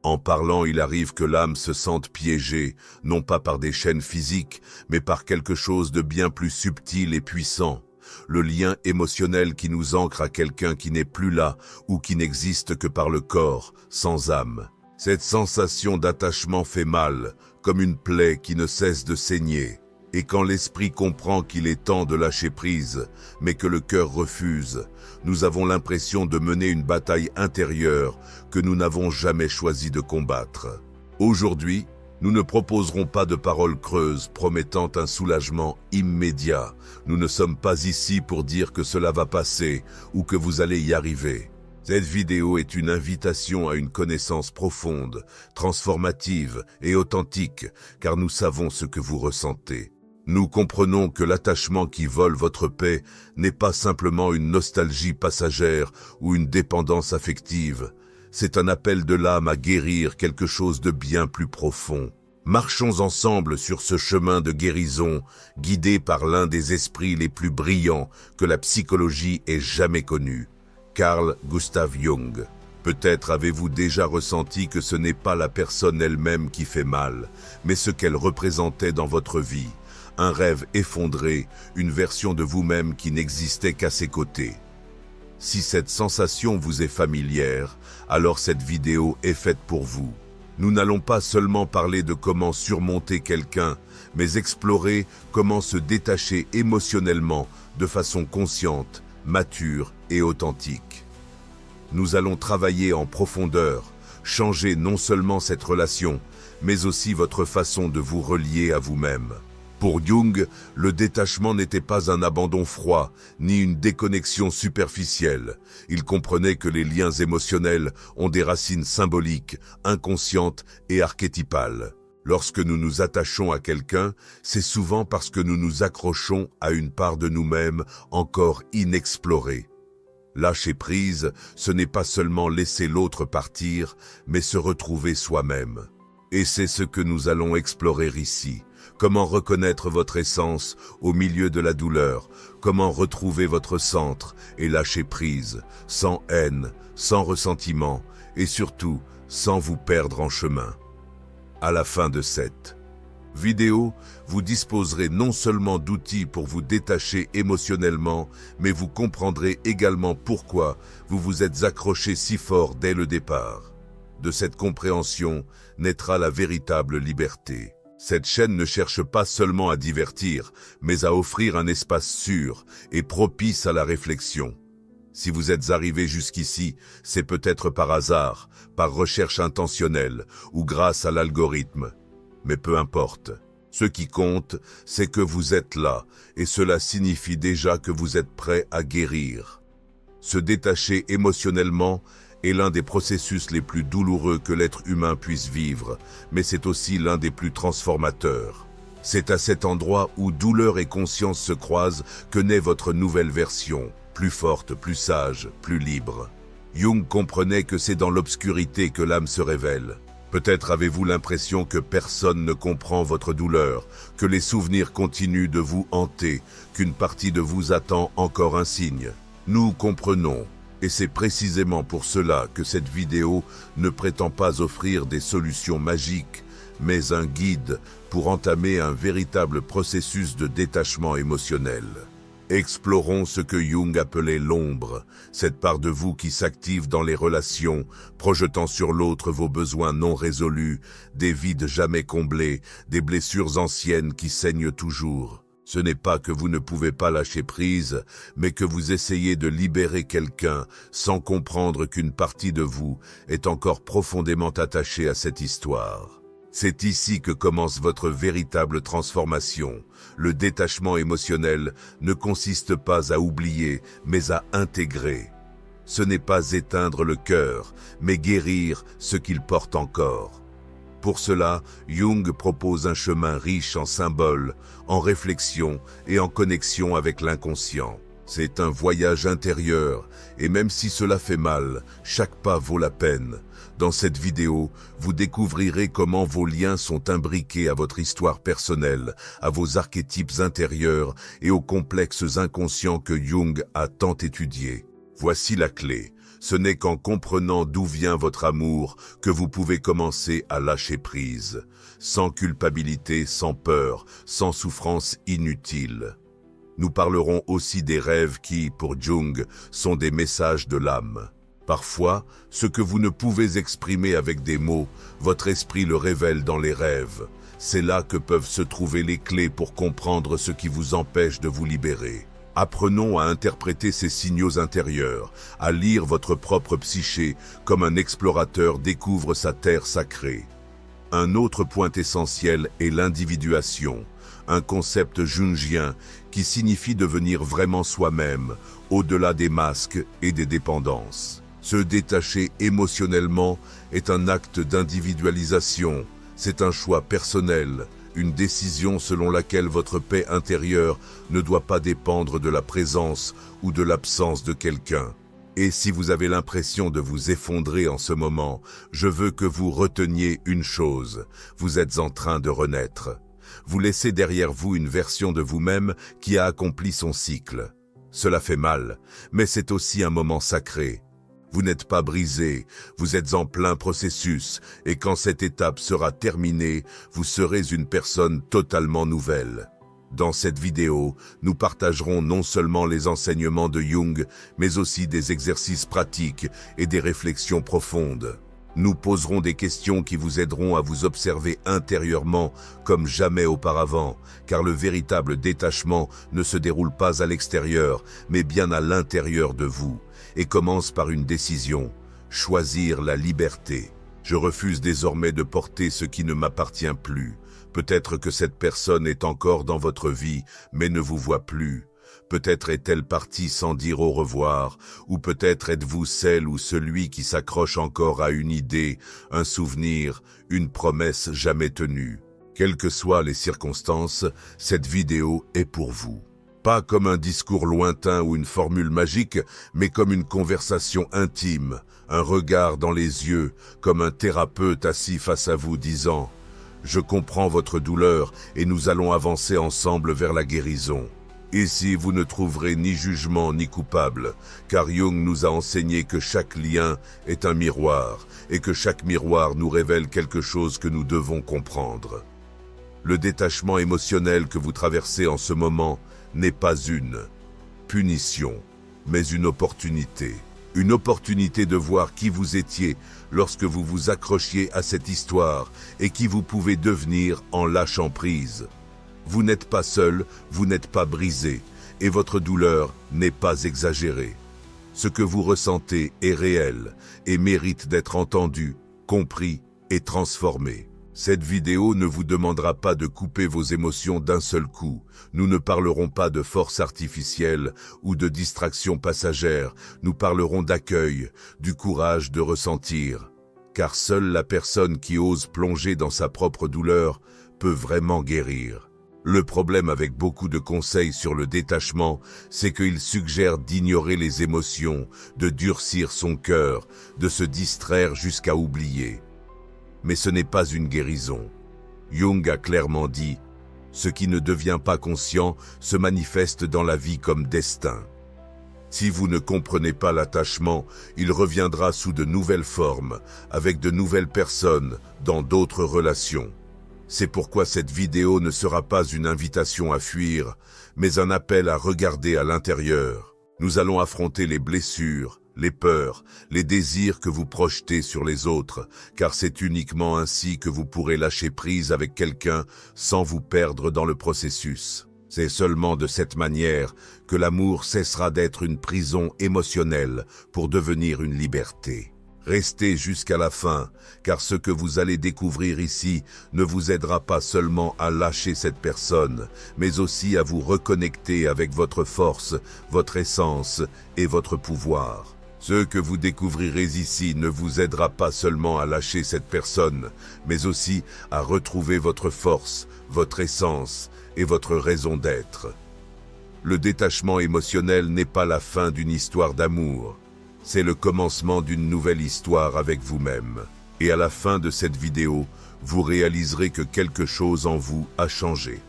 En parlant, il arrive que l'âme se sente piégée, non pas par des chaînes physiques, mais par quelque chose de bien plus subtil et puissant. Le lien émotionnel qui nous ancre à quelqu'un qui n'est plus là ou qui n'existe que par le corps, sans âme. Cette sensation d'attachement fait mal, comme une plaie qui ne cesse de saigner. Et quand l'esprit comprend qu'il est temps de lâcher prise, mais que le cœur refuse, nous avons l'impression de mener une bataille intérieure que nous n'avons jamais choisi de combattre. Aujourd'hui, nous ne proposerons pas de paroles creuses promettant un soulagement immédiat. Nous ne sommes pas ici pour dire que cela va passer ou que vous allez y arriver. Cette vidéo est une invitation à une connaissance profonde, transformative et authentique, car nous savons ce que vous ressentez. Nous comprenons que l'attachement qui vole votre paix n'est pas simplement une nostalgie passagère ou une dépendance affective. C'est un appel de l'âme à guérir quelque chose de bien plus profond. Marchons ensemble sur ce chemin de guérison, guidé par l'un des esprits les plus brillants que la psychologie ait jamais connu, Carl Gustav Jung. Peut-être avez-vous déjà ressenti que ce n'est pas la personne elle-même qui fait mal, mais ce qu'elle représentait dans votre vie. Un rêve effondré, une version de vous-même qui n'existait qu'à ses côtés. Si cette sensation vous est familière, alors cette vidéo est faite pour vous. Nous n'allons pas seulement parler de comment surmonter quelqu'un, mais explorer comment se détacher émotionnellement de façon consciente, mature et authentique. Nous allons travailler en profondeur, changer non seulement cette relation, mais aussi votre façon de vous relier à vous-même. Pour Jung, le détachement n'était pas un abandon froid, ni une déconnexion superficielle. Il comprenait que les liens émotionnels ont des racines symboliques, inconscientes et archétypales. Lorsque nous nous attachons à quelqu'un, c'est souvent parce que nous nous accrochons à une part de nous-mêmes encore inexplorée. Lâcher prise, ce n'est pas seulement laisser l'autre partir, mais se retrouver soi-même. Et c'est ce que nous allons explorer ici. Comment reconnaître votre essence au milieu de la douleur, comment retrouver votre centre et lâcher prise, sans haine, sans ressentiment et surtout sans vous perdre en chemin. À la fin de cette vidéo, vous disposerez non seulement d'outils pour vous détacher émotionnellement, mais vous comprendrez également pourquoi vous vous êtes accroché si fort dès le départ. De cette compréhension naîtra la véritable liberté. Cette chaîne ne cherche pas seulement à divertir, mais à offrir un espace sûr et propice à la réflexion. Si vous êtes arrivé jusqu'ici, c'est peut-être par hasard, par recherche intentionnelle ou grâce à l'algorithme. Mais peu importe. Ce qui compte, c'est que vous êtes là, et cela signifie déjà que vous êtes prêt à guérir. Se détacher émotionnellement est l'un des processus les plus douloureux que l'être humain puisse vivre, mais c'est aussi l'un des plus transformateurs. C'est à cet endroit où douleur et conscience se croisent que naît votre nouvelle version, plus forte, plus sage, plus libre. Jung comprenait que c'est dans l'obscurité que l'âme se révèle. Peut-être avez-vous l'impression que personne ne comprend votre douleur, que les souvenirs continuent de vous hanter, qu'une partie de vous attend encore un signe. Nous comprenons. Et c'est précisément pour cela que cette vidéo ne prétend pas offrir des solutions magiques, mais un guide pour entamer un véritable processus de détachement émotionnel. Explorons ce que Jung appelait l'ombre, cette part de vous qui s'active dans les relations, projetant sur l'autre vos besoins non résolus, des vides jamais comblés, des blessures anciennes qui saignent toujours. Ce n'est pas que vous ne pouvez pas lâcher prise, mais que vous essayez de libérer quelqu'un sans comprendre qu'une partie de vous est encore profondément attachée à cette histoire. C'est ici que commence votre véritable transformation. Le détachement émotionnel ne consiste pas à oublier, mais à intégrer. Ce n'est pas éteindre le cœur, mais guérir ce qu'il porte encore. Pour cela, Jung propose un chemin riche en symboles, en réflexion et en connexion avec l'inconscient. C'est un voyage intérieur, et même si cela fait mal, chaque pas vaut la peine. Dans cette vidéo, vous découvrirez comment vos liens sont imbriqués à votre histoire personnelle, à vos archétypes intérieurs et aux complexes inconscients que Jung a tant étudiés. Voici la clé. Ce n'est qu'en comprenant d'où vient votre amour que vous pouvez commencer à lâcher prise, sans culpabilité, sans peur, sans souffrance inutile. Nous parlerons aussi des rêves qui, pour Jung, sont des messages de l'âme. Parfois, ce que vous ne pouvez exprimer avec des mots, votre esprit le révèle dans les rêves. C'est là que peuvent se trouver les clés pour comprendre ce qui vous empêche de vous libérer. Apprenons à interpréter ces signaux intérieurs, à lire votre propre psyché comme un explorateur découvre sa terre sacrée. Un autre point essentiel est l'individuation, un concept jungien qui signifie devenir vraiment soi-même, au-delà des masques et des dépendances. Se détacher émotionnellement est un acte d'individualisation, c'est un choix personnel, une décision selon laquelle votre paix intérieure ne doit pas dépendre de la présence ou de l'absence de quelqu'un. Et si vous avez l'impression de vous effondrer en ce moment, je veux que vous reteniez une chose, vous êtes en train de renaître. Vous laissez derrière vous une version de vous-même qui a accompli son cycle. Cela fait mal, mais c'est aussi un moment sacré. Vous n'êtes pas brisé, vous êtes en plein processus, et quand cette étape sera terminée, vous serez une personne totalement nouvelle. Dans cette vidéo, nous partagerons non seulement les enseignements de Jung, mais aussi des exercices pratiques et des réflexions profondes. Nous poserons des questions qui vous aideront à vous observer intérieurement comme jamais auparavant, car le véritable détachement ne se déroule pas à l'extérieur, mais bien à l'intérieur de vous, et commence par une décision, choisir la liberté. Je refuse désormais de porter ce qui ne m'appartient plus. Peut-être que cette personne est encore dans votre vie, mais ne vous voit plus. Peut-être est-elle partie sans dire au revoir, ou peut-être êtes-vous celle ou celui qui s'accroche encore à une idée, un souvenir, une promesse jamais tenue. Quelles que soient les circonstances, cette vidéo est pour vous. Pas comme un discours lointain ou une formule magique, mais comme une conversation intime, un regard dans les yeux, comme un thérapeute assis face à vous disant « Je comprends votre douleur et nous allons avancer ensemble vers la guérison ». Ici, vous ne trouverez ni jugement ni coupable, car Jung nous a enseigné que chaque lien est un miroir, et que chaque miroir nous révèle quelque chose que nous devons comprendre. Le détachement émotionnel que vous traversez en ce moment n'est pas une punition, mais une opportunité. Une opportunité de voir qui vous étiez lorsque vous vous accrochiez à cette histoire et qui vous pouvez devenir en lâchant prise. Vous n'êtes pas seul, vous n'êtes pas brisé, et votre douleur n'est pas exagérée. Ce que vous ressentez est réel et mérite d'être entendu, compris et transformé. Cette vidéo ne vous demandera pas de couper vos émotions d'un seul coup. Nous ne parlerons pas de force artificielle ou de distraction passagère. Nous parlerons d'accueil, du courage de ressentir. Car seule la personne qui ose plonger dans sa propre douleur peut vraiment guérir. Le problème avec beaucoup de conseils sur le détachement, c'est qu'ils suggèrent d'ignorer les émotions, de durcir son cœur, de se distraire jusqu'à oublier. Mais ce n'est pas une guérison. Jung a clairement dit « Ce qui ne devient pas conscient se manifeste dans la vie comme destin ». Si vous ne comprenez pas l'attachement, il reviendra sous de nouvelles formes, avec de nouvelles personnes, dans d'autres relations. C'est pourquoi cette vidéo ne sera pas une invitation à fuir, mais un appel à regarder à l'intérieur. Nous allons affronter les blessures, les peurs, les désirs que vous projetez sur les autres, car c'est uniquement ainsi que vous pourrez lâcher prise avec quelqu'un sans vous perdre dans le processus. C'est seulement de cette manière que l'amour cessera d'être une prison émotionnelle pour devenir une liberté. Restez jusqu'à la fin, car ce que vous allez découvrir ici ne vous aidera pas seulement à lâcher cette personne, mais aussi à vous reconnecter avec votre force, votre essence et votre pouvoir. Ce que vous découvrirez ici ne vous aidera pas seulement à lâcher cette personne, mais aussi à retrouver votre force, votre essence et votre raison d'être. Le détachement émotionnel n'est pas la fin d'une histoire d'amour. C'est le commencement d'une nouvelle histoire avec vous-même. Et à la fin de cette vidéo, vous réaliserez que quelque chose en vous a changé.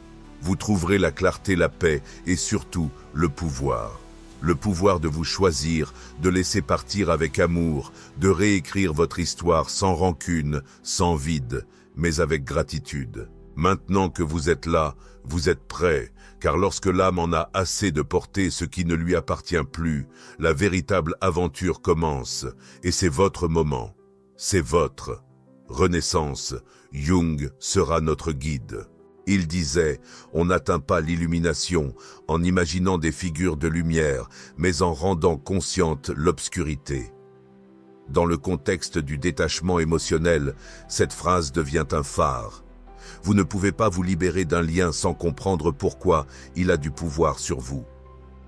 Vous trouverez la clarté, la paix et surtout le pouvoir. le pouvoir de vous choisir, de laisser partir avec amour, de réécrire votre histoire sans rancune, sans vide, mais avec gratitude. Maintenant que vous êtes là, vous êtes prêts, car lorsque l'âme en a assez de porter ce qui ne lui appartient plus, la véritable aventure commence, et c'est votre moment, c'est votre renaissance. Jung sera notre guide. Il disait, on n'atteint pas l'illumination en imaginant des figures de lumière, mais en rendant consciente l'obscurité. Dans le contexte du détachement émotionnel, cette phrase devient un phare. Vous ne pouvez pas vous libérer d'un lien sans comprendre pourquoi il a du pouvoir sur vous.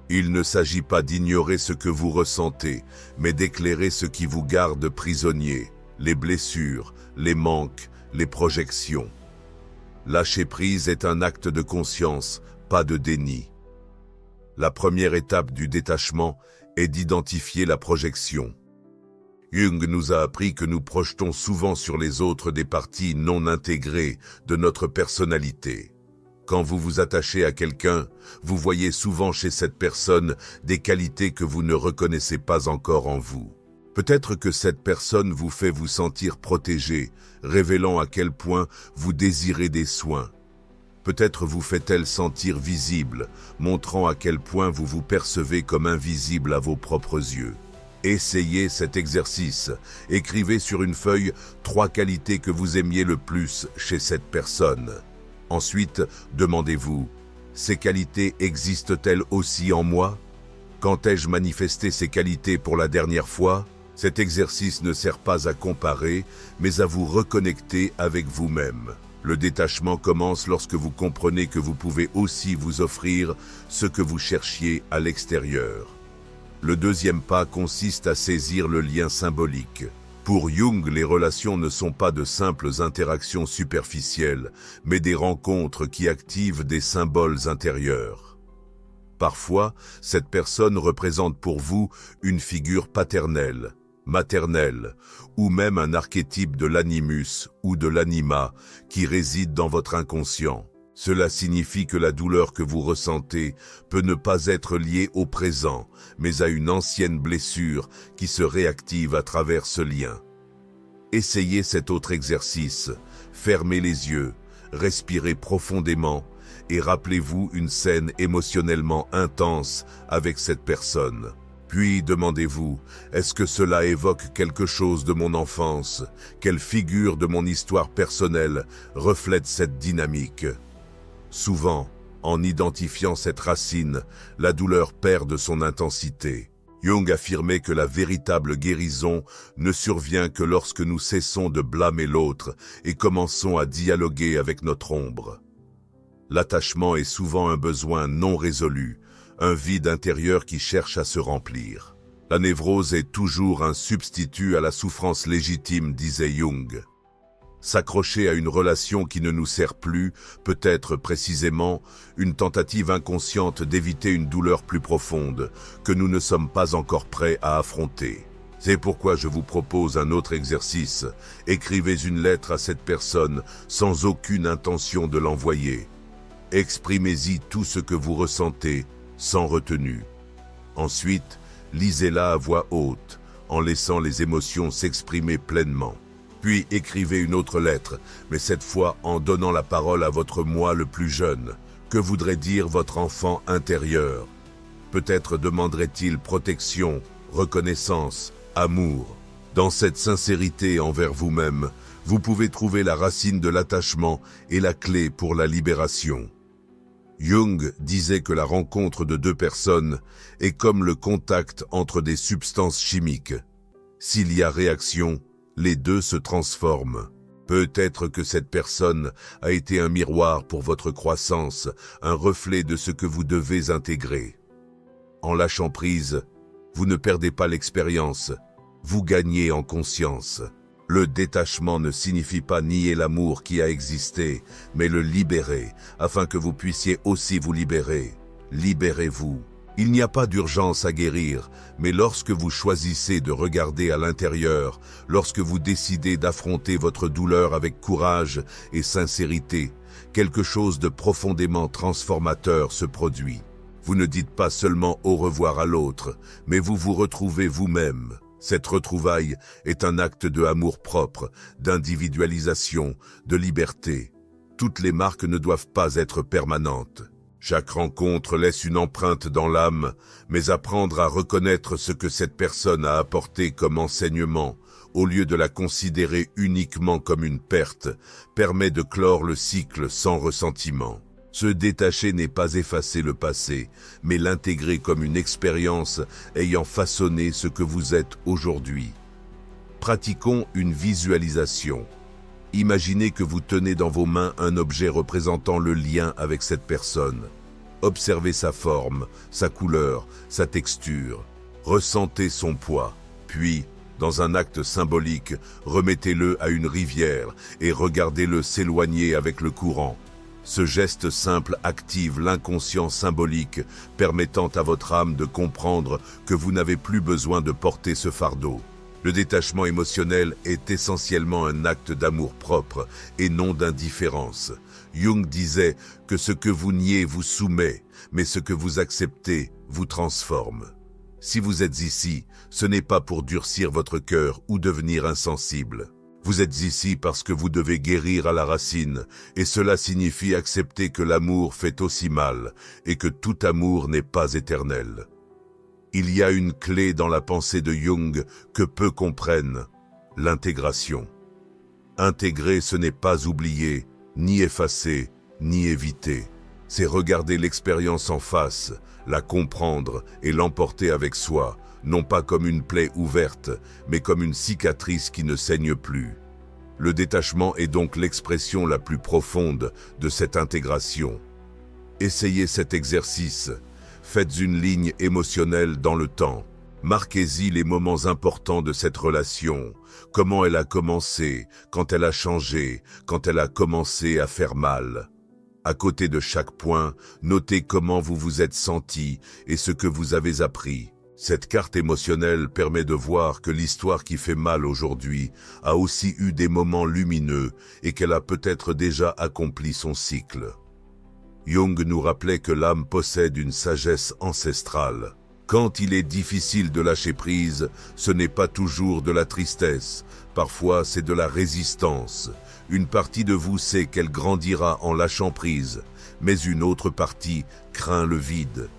Il ne s'agit pas d'ignorer ce que vous ressentez, mais d'éclairer ce qui vous garde prisonnier, les blessures, les manques, les projections. Lâcher prise est un acte de conscience, pas de déni. La première étape du détachement est d'identifier la projection. Jung nous a appris que nous projetons souvent sur les autres des parties non intégrées de notre personnalité. Quand vous vous attachez à quelqu'un, vous voyez souvent chez cette personne des qualités que vous ne reconnaissez pas encore en vous. Peut-être que cette personne vous fait vous sentir protégé, révélant à quel point vous désirez des soins. Peut-être vous fait-elle sentir visible, montrant à quel point vous vous percevez comme invisible à vos propres yeux. Essayez cet exercice. Écrivez sur une feuille 3 qualités que vous aimiez le plus chez cette personne. Ensuite, demandez-vous, ces qualités existent-elles aussi en moi? Quand ai-je manifesté ces qualités pour la dernière fois? Cet exercice ne sert pas à comparer, mais à vous reconnecter avec vous-même. Le détachement commence lorsque vous comprenez que vous pouvez aussi vous offrir ce que vous cherchiez à l'extérieur. Le deuxième pas consiste à saisir le lien symbolique. Pour Jung, les relations ne sont pas de simples interactions superficielles, mais des rencontres qui activent des symboles intérieurs. Parfois, cette personne représente pour vous une figure paternelle, maternelle, ou même un archétype de l'animus ou de l'anima qui réside dans votre inconscient. Cela signifie que la douleur que vous ressentez peut ne pas être liée au présent, mais à une ancienne blessure qui se réactive à travers ce lien. Essayez cet autre exercice, fermez les yeux, respirez profondément et rappelez-vous une scène émotionnellement intense avec cette personne. Puis demandez-vous, est-ce que cela évoque quelque chose de mon enfance? Quelle figure de mon histoire personnelle reflète cette dynamique? Souvent, en identifiant cette racine, la douleur perd de son intensité. Jung affirmait que la véritable guérison ne survient que lorsque nous cessons de blâmer l'autre et commençons à dialoguer avec notre ombre. L'attachement est souvent un besoin non résolu, un vide intérieur qui cherche à se remplir. La névrose est toujours un substitut à la souffrance légitime, disait Jung. S'accrocher à une relation qui ne nous sert plus peut être précisément une tentative inconsciente d'éviter une douleur plus profonde que nous ne sommes pas encore prêts à affronter. C'est pourquoi je vous propose un autre exercice. Écrivez une lettre à cette personne sans aucune intention de l'envoyer. Exprimez-y tout ce que vous ressentez, sans retenue. Ensuite, lisez-la à voix haute, en laissant les émotions s'exprimer pleinement. Puis écrivez une autre lettre, mais cette fois en donnant la parole à votre moi le plus jeune. Que voudrait dire votre enfant intérieur? Peut-être demanderait-il protection, reconnaissance, amour. Dans cette sincérité envers vous-même, vous pouvez trouver la racine de l'attachement et la clé pour la libération. Jung disait que la rencontre de deux personnes est comme le contact entre des substances chimiques. S'il y a réaction, les deux se transforment. Peut-être que cette personne a été un miroir pour votre croissance, un reflet de ce que vous devez intégrer. En lâchant prise, vous ne perdez pas l'expérience, vous gagnez en conscience. Le détachement ne signifie pas nier l'amour qui a existé, mais le libérer, afin que vous puissiez aussi vous libérer. Libérez-vous. Il n'y a pas d'urgence à guérir, mais lorsque vous choisissez de regarder à l'intérieur, lorsque vous décidez d'affronter votre douleur avec courage et sincérité, quelque chose de profondément transformateur se produit. Vous ne dites pas seulement au revoir à l'autre, mais vous vous retrouvez vous-même. Cette retrouvaille est un acte de amour-propre, d'individualisation, de liberté. Toutes les marques ne doivent pas être permanentes. Chaque rencontre laisse une empreinte dans l'âme, mais apprendre à reconnaître ce que cette personne a apporté comme enseignement, au lieu de la considérer uniquement comme une perte, permet de clore le cycle sans ressentiment. Se détacher n'est pas effacer le passé, mais l'intégrer comme une expérience ayant façonné ce que vous êtes aujourd'hui. Pratiquons une visualisation. Imaginez que vous tenez dans vos mains un objet représentant le lien avec cette personne. Observez sa forme, sa couleur, sa texture. Ressentez son poids. Puis, dans un acte symbolique, remettez-le à une rivière et regardez-le s'éloigner avec le courant. Ce geste simple active l'inconscient symbolique, permettant à votre âme de comprendre que vous n'avez plus besoin de porter ce fardeau. Le détachement émotionnel est essentiellement un acte d'amour-propre et non d'indifférence. Jung disait que ce que vous niez vous soumet, mais ce que vous acceptez vous transforme. Si vous êtes ici, ce n'est pas pour durcir votre cœur ou devenir insensible. Vous êtes ici parce que vous devez guérir à la racine, et cela signifie accepter que l'amour fait aussi mal, et que tout amour n'est pas éternel. Il y a une clé dans la pensée de Jung que peu comprennent, l'intégration. Intégrer, ce n'est pas oublier, ni effacer, ni éviter. C'est regarder l'expérience en face, la comprendre et l'emporter avec soi, non pas comme une plaie ouverte, mais comme une cicatrice qui ne saigne plus. Le détachement est donc l'expression la plus profonde de cette intégration. Essayez cet exercice. Faites une ligne émotionnelle dans le temps. Marquez-y les moments importants de cette relation, comment elle a commencé, quand elle a changé, quand elle a commencé à faire mal. À côté de chaque point, notez comment vous vous êtes senti et ce que vous avez appris. Cette carte émotionnelle permet de voir que l'histoire qui fait mal aujourd'hui a aussi eu des moments lumineux et qu'elle a peut-être déjà accompli son cycle. Jung nous rappelait que l'âme possède une sagesse ancestrale. Quand il est difficile de lâcher prise, ce n'est pas toujours de la tristesse, parfois c'est de la résistance. Une partie de vous sait qu'elle grandira en lâchant prise, mais une autre partie craint le vide.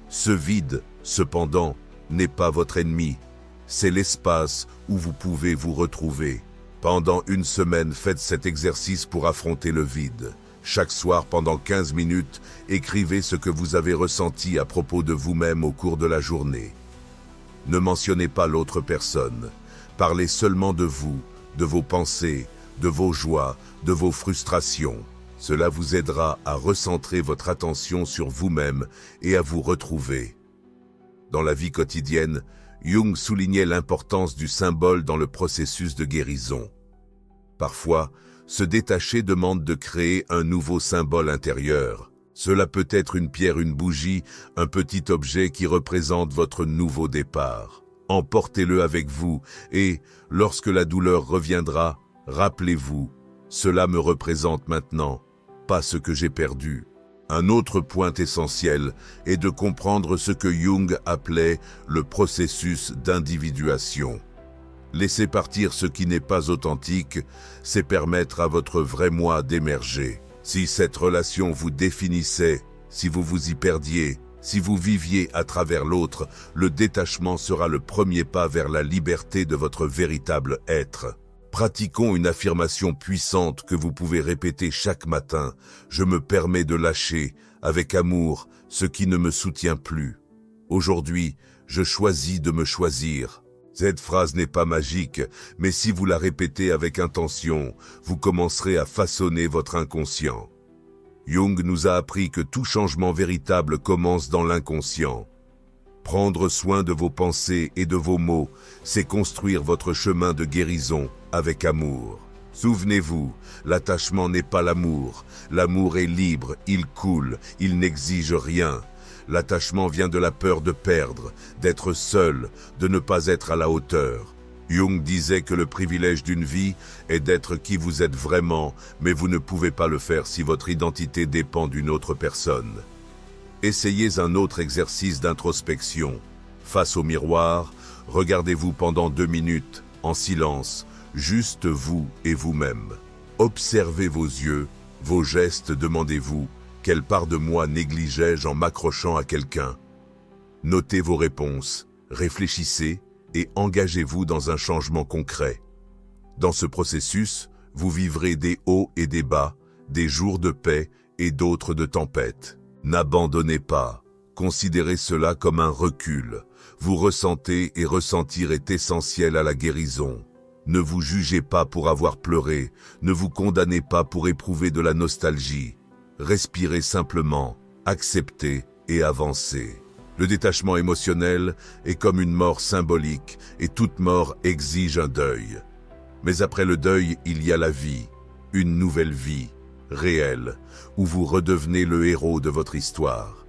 Ce vide, cependant, n'est pas votre ennemi, c'est l'espace où vous pouvez vous retrouver. Pendant une semaine, faites cet exercice pour affronter le vide. Chaque soir, pendant 15 minutes, écrivez ce que vous avez ressenti à propos de vous-même au cours de la journée. Ne mentionnez pas l'autre personne. Parlez seulement de vous, de vos pensées, de vos joies, de vos frustrations. Cela vous aidera à recentrer votre attention sur vous-même et à vous retrouver. Dans la vie quotidienne, Jung soulignait l'importance du symbole dans le processus de guérison. Parfois, se détacher demande de créer un nouveau symbole intérieur. Cela peut être une pierre, une bougie, un petit objet qui représente votre nouveau départ. Emportez-le avec vous et, lorsque la douleur reviendra, rappelez-vous, cela me représente maintenant, pas ce que j'ai perdu. Un autre point essentiel est de comprendre ce que Jung appelait le processus d'individuation. Laisser partir ce qui n'est pas authentique, c'est permettre à votre vrai moi d'émerger. Si cette relation vous définissait, si vous vous y perdiez, si vous viviez à travers l'autre, le détachement sera le premier pas vers la liberté de votre véritable être. Pratiquons une affirmation puissante que vous pouvez répéter chaque matin. Je me permets de lâcher, avec amour, ce qui ne me soutient plus. Aujourd'hui, je choisis de me choisir. Cette phrase n'est pas magique, mais si vous la répétez avec intention, vous commencerez à façonner votre inconscient. Jung nous a appris que tout changement véritable commence dans l'inconscient. Prendre soin de vos pensées et de vos mots, c'est construire votre chemin de guérison avec amour. Souvenez-vous, l'attachement n'est pas l'amour. L'amour est libre, il coule, il n'exige rien. L'attachement vient de la peur de perdre, d'être seul, de ne pas être à la hauteur. Jung disait que le privilège d'une vie est d'être qui vous êtes vraiment, mais vous ne pouvez pas le faire si votre identité dépend d'une autre personne. Essayez un autre exercice d'introspection. Face au miroir, regardez-vous pendant 2 minutes, en silence, juste vous et vous-même. Observez vos yeux, vos gestes, demandez-vous « Quelle part de moi négligeais-je en m'accrochant à quelqu'un ?» Notez vos réponses, réfléchissez et engagez-vous dans un changement concret. Dans ce processus, vous vivrez des hauts et des bas, des jours de paix et d'autres de tempête. N'abandonnez pas, considérez cela comme un recul. Vous ressentez et ressentir est essentiel à la guérison. Ne vous jugez pas pour avoir pleuré, ne vous condamnez pas pour éprouver de la nostalgie. Respirez simplement, acceptez et avancez. Le détachement émotionnel est comme une mort symbolique et toute mort exige un deuil. Mais après le deuil, il y a la vie, une nouvelle vie, réelle, où vous redevenez le héros de votre histoire.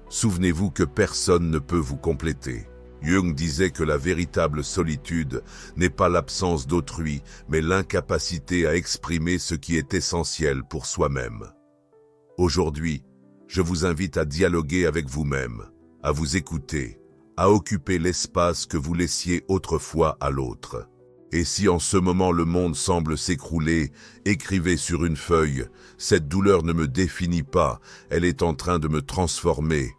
Souvenez-vous que personne ne peut vous compléter. Jung disait que la véritable solitude n'est pas l'absence d'autrui, mais l'incapacité à exprimer ce qui est essentiel pour soi-même. Aujourd'hui, je vous invite à dialoguer avec vous-même, à vous écouter, à occuper l'espace que vous laissiez autrefois à l'autre. Et si en ce moment le monde semble s'écrouler, écrivez sur une feuille « Cette douleur ne me définit pas, elle est en train de me transformer ».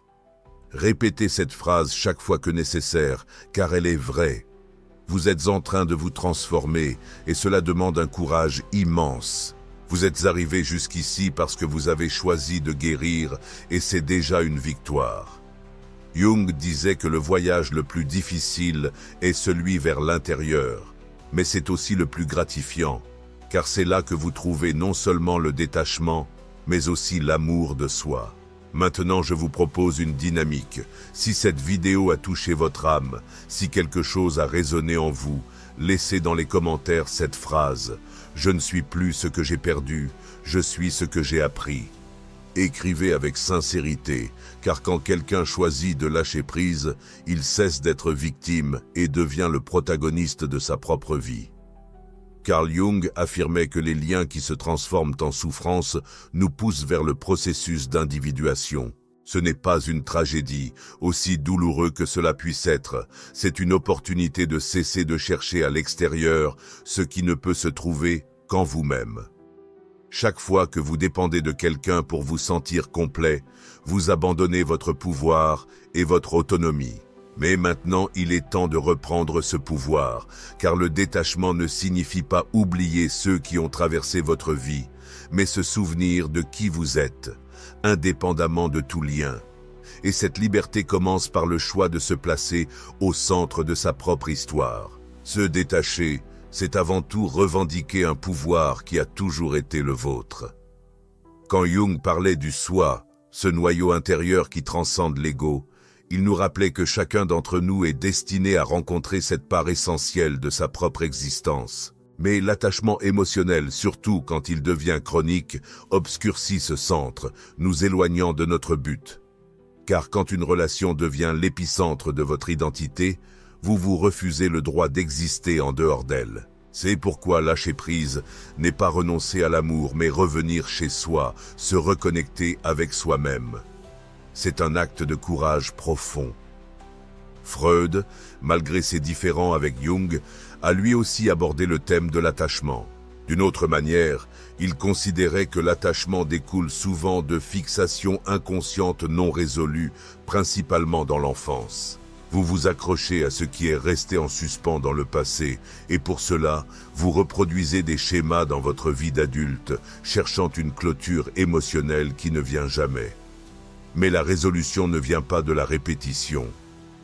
Répétez cette phrase chaque fois que nécessaire, car elle est vraie. Vous êtes en train de vous transformer, et cela demande un courage immense. Vous êtes arrivé jusqu'ici parce que vous avez choisi de guérir, et c'est déjà une victoire. Jung disait que le voyage le plus difficile est celui vers l'intérieur, mais c'est aussi le plus gratifiant, car c'est là que vous trouvez non seulement le détachement, mais aussi l'amour de soi. Maintenant, je vous propose une dynamique. Si cette vidéo a touché votre âme, si quelque chose a résonné en vous, laissez dans les commentaires cette phrase « Je ne suis plus ce que j'ai perdu, je suis ce que j'ai appris ». Écrivez avec sincérité, car quand quelqu'un choisit de lâcher prise, il cesse d'être victime et devient le protagoniste de sa propre vie. Carl Jung affirmait que les liens qui se transforment en souffrance nous poussent vers le processus d'individuation. Ce n'est pas une tragédie, aussi douloureux que cela puisse être. C'est une opportunité de cesser de chercher à l'extérieur ce qui ne peut se trouver qu'en vous-même. Chaque fois que vous dépendez de quelqu'un pour vous sentir complet, vous abandonnez votre pouvoir et votre autonomie. Mais maintenant, il est temps de reprendre ce pouvoir, car le détachement ne signifie pas oublier ceux qui ont traversé votre vie, mais se souvenir de qui vous êtes, indépendamment de tout lien. Et cette liberté commence par le choix de se placer au centre de sa propre histoire. Se détacher, c'est avant tout revendiquer un pouvoir qui a toujours été le vôtre. Quand Jung parlait du soi, ce noyau intérieur qui transcende l'ego, il nous rappelait que chacun d'entre nous est destiné à rencontrer cette part essentielle de sa propre existence. Mais l'attachement émotionnel, surtout quand il devient chronique, obscurcit ce centre, nous éloignant de notre but. Car quand une relation devient l'épicentre de votre identité, vous vous refusez le droit d'exister en dehors d'elle. C'est pourquoi lâcher prise n'est pas renoncer à l'amour, mais revenir chez soi, se reconnecter avec soi-même. C'est un acte de courage profond. Freud, malgré ses différends avec Jung, a lui aussi abordé le thème de l'attachement. D'une autre manière, il considérait que l'attachement découle souvent de fixations inconscientes non résolues, principalement dans l'enfance. Vous vous accrochez à ce qui est resté en suspens dans le passé, et pour cela, vous reproduisez des schémas dans votre vie d'adulte, cherchant une clôture émotionnelle qui ne vient jamais. Mais la résolution ne vient pas de la répétition,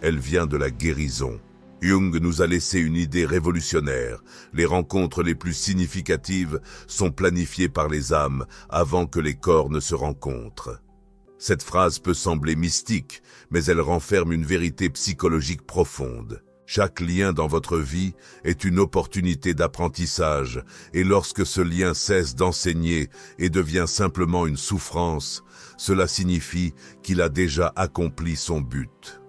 elle vient de la guérison. Jung nous a laissé une idée révolutionnaire. Les rencontres les plus significatives sont planifiées par les âmes avant que les corps ne se rencontrent. Cette phrase peut sembler mystique, mais elle renferme une vérité psychologique profonde. Chaque lien dans votre vie est une opportunité d'apprentissage, et lorsque ce lien cesse d'enseigner et devient simplement une souffrance, cela signifie qu'il a déjà accompli son but.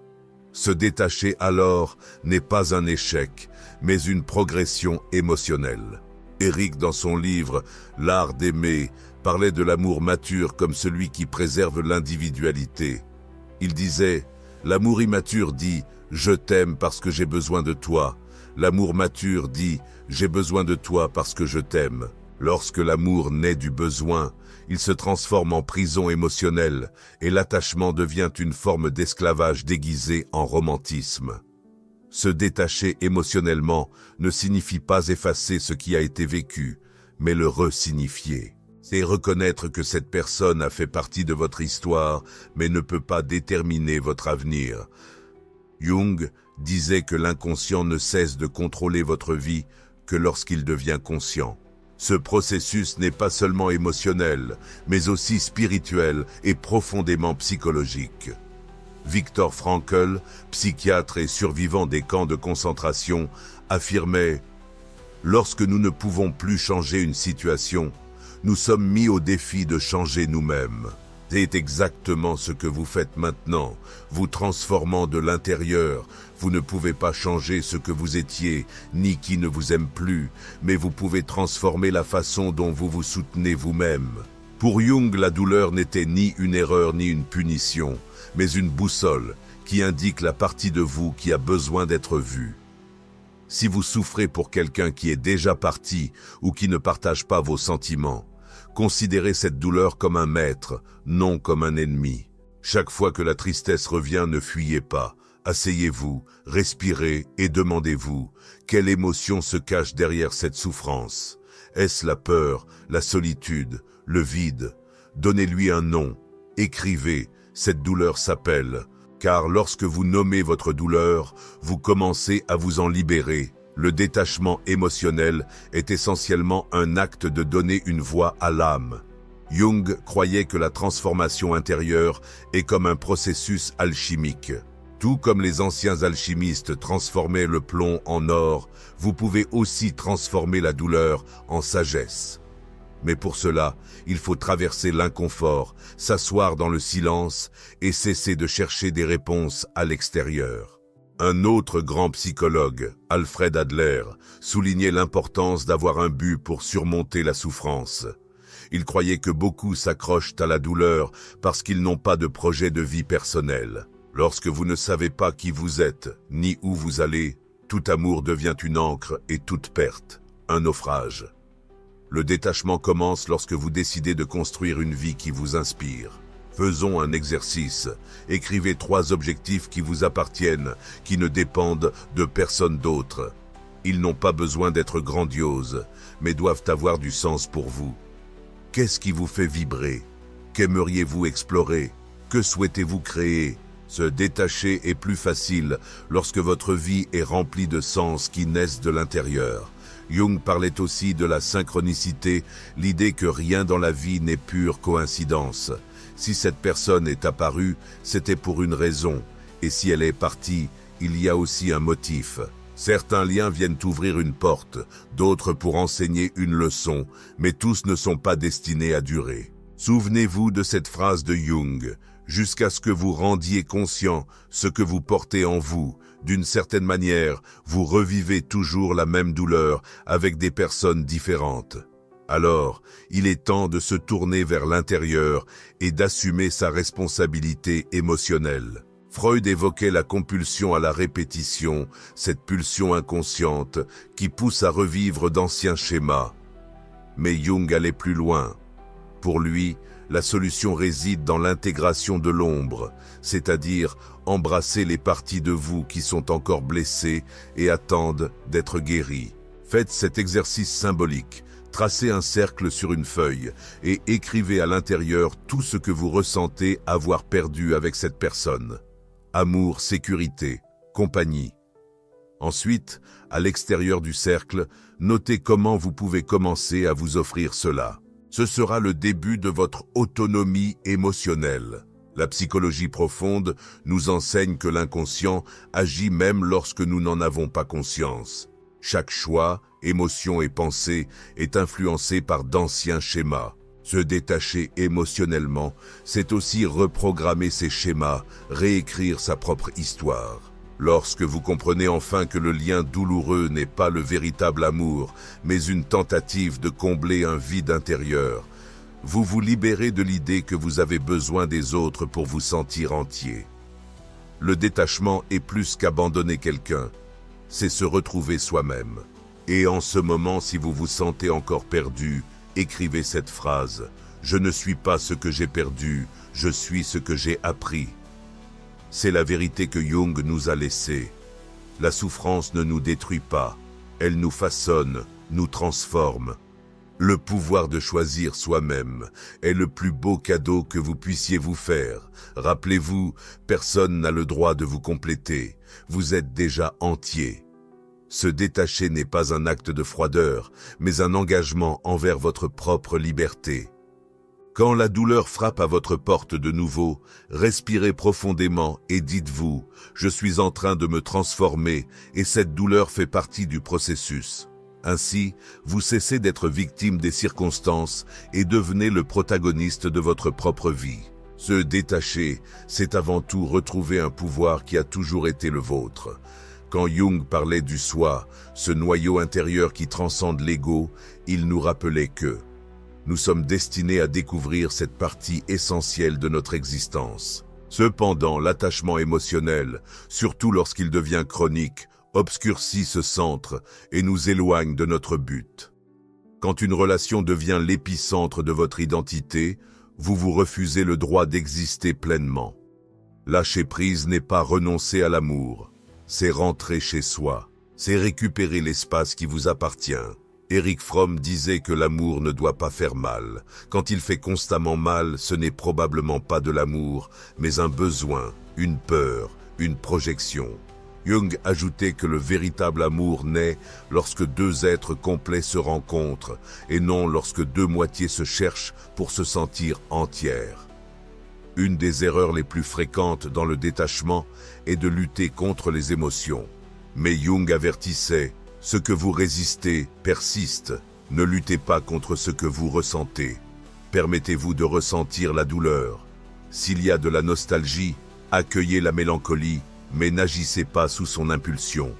Se détacher alors n'est pas un échec, mais une progression émotionnelle. Eric, dans son livre « L'art d'aimer », parlait de l'amour mature comme celui qui préserve l'individualité. Il disait, l'amour immature dit « je t'aime parce que j'ai besoin de toi ». L'amour mature dit « j'ai besoin de toi parce que je t'aime ». Lorsque l'amour naît du besoin, il se transforme en prison émotionnelle et l'attachement devient une forme d'esclavage déguisée en romantisme. Se détacher émotionnellement ne signifie pas effacer ce qui a été vécu, mais le resignifier. C'est reconnaître que cette personne a fait partie de votre histoire, mais ne peut pas déterminer votre avenir. Jung disait que l'inconscient ne cesse de contrôler votre vie que lorsqu'il devient conscient. Ce processus n'est pas seulement émotionnel, mais aussi spirituel et profondément psychologique. Viktor Frankl, psychiatre et survivant des camps de concentration, affirmait « Lorsque nous ne pouvons plus changer une situation, nous sommes mis au défi de changer nous-mêmes. » C'est exactement ce que vous faites maintenant, vous transformant de l'intérieur. Vous ne pouvez pas changer ce que vous étiez, ni qui ne vous aime plus, mais vous pouvez transformer la façon dont vous vous soutenez vous-même. Pour Jung, la douleur n'était ni une erreur ni une punition, mais une boussole qui indique la partie de vous qui a besoin d'être vue. Si vous souffrez pour quelqu'un qui est déjà parti ou qui ne partage pas vos sentiments, considérez cette douleur comme un maître, non comme un ennemi. Chaque fois que la tristesse revient, ne fuyez pas. Asseyez-vous, respirez et demandez-vous quelle émotion se cache derrière cette souffrance. Est-ce la peur, la solitude, le vide? Donnez-lui un nom. Écrivez, cette douleur s'appelle. Car lorsque vous nommez votre douleur, vous commencez à vous en libérer. Le détachement émotionnel est essentiellement un acte de donner une voix à l'âme. Jung croyait que la transformation intérieure est comme un processus alchimique. Tout comme les anciens alchimistes transformaient le plomb en or, vous pouvez aussi transformer la douleur en sagesse. Mais pour cela, il faut traverser l'inconfort, s'asseoir dans le silence et cesser de chercher des réponses à l'extérieur. Un autre grand psychologue, Alfred Adler, soulignait l'importance d'avoir un but pour surmonter la souffrance. Il croyait que beaucoup s'accrochent à la douleur parce qu'ils n'ont pas de projet de vie personnel. Lorsque vous ne savez pas qui vous êtes, ni où vous allez, tout amour devient une ancre et toute perte, un naufrage. Le détachement commence lorsque vous décidez de construire une vie qui vous inspire. Faisons un exercice. Écrivez 3 objectifs qui vous appartiennent, qui ne dépendent de personne d'autre. Ils n'ont pas besoin d'être grandioses, mais doivent avoir du sens pour vous. Qu'est-ce qui vous fait vibrer? Qu'aimeriez-vous explorer? Que souhaitez-vous créer? Se détacher est plus facile lorsque votre vie est remplie de sens qui naissent de l'intérieur. Jung parlait aussi de la synchronicité, l'idée que rien dans la vie n'est pure coïncidence. Si cette personne est apparue, c'était pour une raison, et si elle est partie, il y a aussi un motif. Certains liens viennent ouvrir une porte, d'autres pour enseigner une leçon, mais tous ne sont pas destinés à durer. Souvenez-vous de cette phrase de Jung, jusqu'à ce que vous rendiez conscient ce que vous portez en vous. D'une certaine manière, vous revivez toujours la même douleur avec des personnes différentes. Alors, il est temps de se tourner vers l'intérieur et d'assumer sa responsabilité émotionnelle. Freud évoquait la compulsion à la répétition, cette pulsion inconsciente qui pousse à revivre d'anciens schémas. Mais Jung allait plus loin. Pour lui, la solution réside dans l'intégration de l'ombre, c'est-à-dire embrasser les parties de vous qui sont encore blessées et attendent d'être guéries. Faites cet exercice symbolique. Tracez un cercle sur une feuille et écrivez à l'intérieur tout ce que vous ressentez avoir perdu avec cette personne. Amour, sécurité, compagnie. Ensuite, à l'extérieur du cercle, notez comment vous pouvez commencer à vous offrir cela. Ce sera le début de votre autonomie émotionnelle. La psychologie profonde nous enseigne que l'inconscient agit même lorsque nous n'en avons pas conscience. Chaque choix, émotion et pensée est influencé par d'anciens schémas. Se détacher émotionnellement, c'est aussi reprogrammer ses schémas, réécrire sa propre histoire. Lorsque vous comprenez enfin que le lien douloureux n'est pas le véritable amour, mais une tentative de combler un vide intérieur, vous vous libérez de l'idée que vous avez besoin des autres pour vous sentir entier. Le détachement est plus qu'abandonner quelqu'un, c'est se retrouver soi-même. Et en ce moment, si vous vous sentez encore perdu, écrivez cette phrase. Je ne suis pas ce que j'ai perdu, je suis ce que j'ai appris. C'est la vérité que Jung nous a laissée. La souffrance ne nous détruit pas, elle nous façonne, nous transforme. Le pouvoir de choisir soi-même est le plus beau cadeau que vous puissiez vous faire. Rappelez-vous, personne n'a le droit de vous compléter, vous êtes déjà entier. Se détacher n'est pas un acte de froideur, mais un engagement envers votre propre liberté. Quand la douleur frappe à votre porte de nouveau, respirez profondément et dites-vous « Je suis en train de me transformer et cette douleur fait partie du processus ». Ainsi, vous cessez d'être victime des circonstances et devenez le protagoniste de votre propre vie. Se détacher, c'est avant tout retrouver un pouvoir qui a toujours été le vôtre. Quand Jung parlait du soi, ce noyau intérieur qui transcende l'ego, il nous rappelait que nous sommes destinés à découvrir cette partie essentielle de notre existence. Cependant, l'attachement émotionnel, surtout lorsqu'il devient chronique, obscurcit ce centre et nous éloigne de notre but. Quand une relation devient l'épicentre de votre identité, vous vous refusez le droit d'exister pleinement. Lâcher prise n'est pas renoncer à l'amour, c'est rentrer chez soi, c'est récupérer l'espace qui vous appartient. Erich Fromm disait que l'amour ne doit pas faire mal. Quand il fait constamment mal, ce n'est probablement pas de l'amour, mais un besoin, une peur, une projection. Jung ajoutait que le véritable amour naît lorsque deux êtres complets se rencontrent et non lorsque deux moitiés se cherchent pour se sentir entières. Une des erreurs les plus fréquentes dans le détachement est de lutter contre les émotions. Mais Jung avertissait: ce que vous résistez persiste. Ne luttez pas contre ce que vous ressentez. Permettez-vous de ressentir la douleur. S'il y a de la nostalgie, accueillez la mélancolie, mais n'agissez pas sous son impulsion.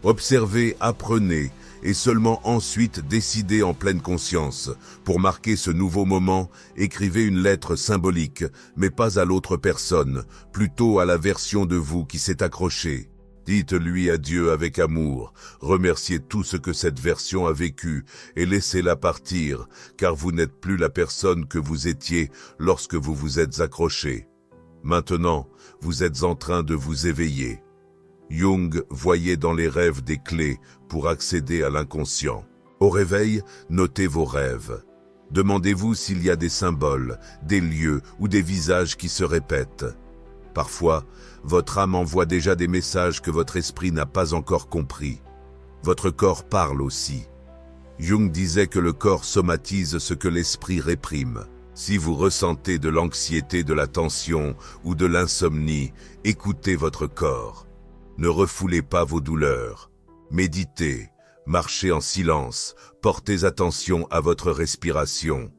Observez, apprenez, et seulement ensuite décidez en pleine conscience. Pour marquer ce nouveau moment, écrivez une lettre symbolique, mais pas à l'autre personne, plutôt à la version de vous qui s'est accrochée. Dites-lui adieu avec amour, remerciez tout ce que cette version a vécu et laissez-la partir, car vous n'êtes plus la personne que vous étiez lorsque vous vous êtes accroché. Maintenant, vous êtes en train de vous éveiller. Jung voyait dans les rêves des clés pour accéder à l'inconscient. Au réveil, notez vos rêves. Demandez-vous s'il y a des symboles, des lieux ou des visages qui se répètent. Parfois, votre âme envoie déjà des messages que votre esprit n'a pas encore compris. Votre corps parle aussi. Jung disait que le corps somatise ce que l'esprit réprime. Si vous ressentez de l'anxiété, de la tension ou de l'insomnie, écoutez votre corps. Ne refoulez pas vos douleurs. Méditez, marchez en silence, portez attention à votre respiration.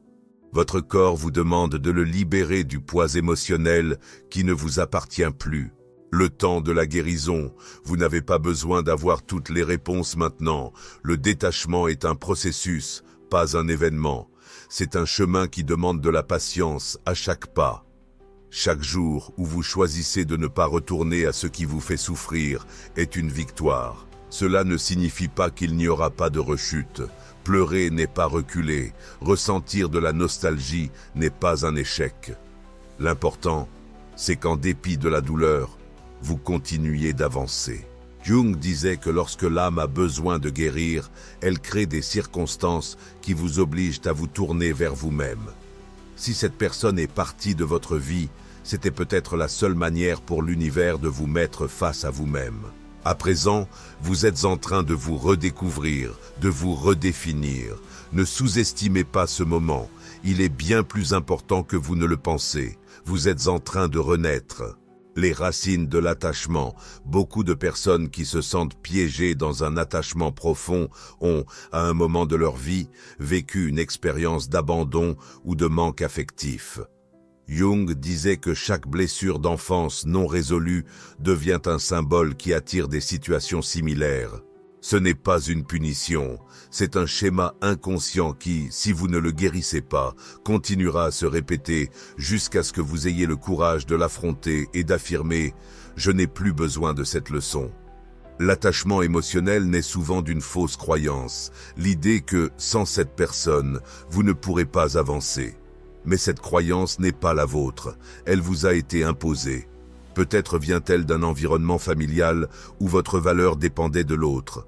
Votre corps vous demande de le libérer du poids émotionnel qui ne vous appartient plus. Le temps de la guérison, vous n'avez pas besoin d'avoir toutes les réponses maintenant. Le détachement est un processus, pas un événement. C'est un chemin qui demande de la patience à chaque pas. Chaque jour où vous choisissez de ne pas retourner à ce qui vous fait souffrir est une victoire. Cela ne signifie pas qu'il n'y aura pas de rechute. Pleurer n'est pas reculer, ressentir de la nostalgie n'est pas un échec. L'important, c'est qu'en dépit de la douleur, vous continuiez d'avancer. Jung disait que lorsque l'âme a besoin de guérir, elle crée des circonstances qui vous obligent à vous tourner vers vous-même. Si cette personne est partie de votre vie, c'était peut-être la seule manière pour l'univers de vous mettre face à vous-même. À présent, vous êtes en train de vous redécouvrir, de vous redéfinir. Ne sous-estimez pas ce moment. Il est bien plus important que vous ne le pensez. Vous êtes en train de renaître. Les racines de l'attachement. Beaucoup de personnes qui se sentent piégées dans un attachement profond ont, à un moment de leur vie, vécu une expérience d'abandon ou de manque affectif. Jung disait que chaque blessure d'enfance non résolue devient un symbole qui attire des situations similaires. Ce n'est pas une punition, c'est un schéma inconscient qui, si vous ne le guérissez pas, continuera à se répéter jusqu'à ce que vous ayez le courage de l'affronter et d'affirmer « Je n'ai plus besoin de cette leçon. L'attachement émotionnel naît souvent d'une fausse croyance, l'idée que, sans cette personne, vous ne pourrez pas avancer. Mais cette croyance n'est pas la vôtre, elle vous a été imposée. Peut-être vient-elle d'un environnement familial où votre valeur dépendait de l'autre.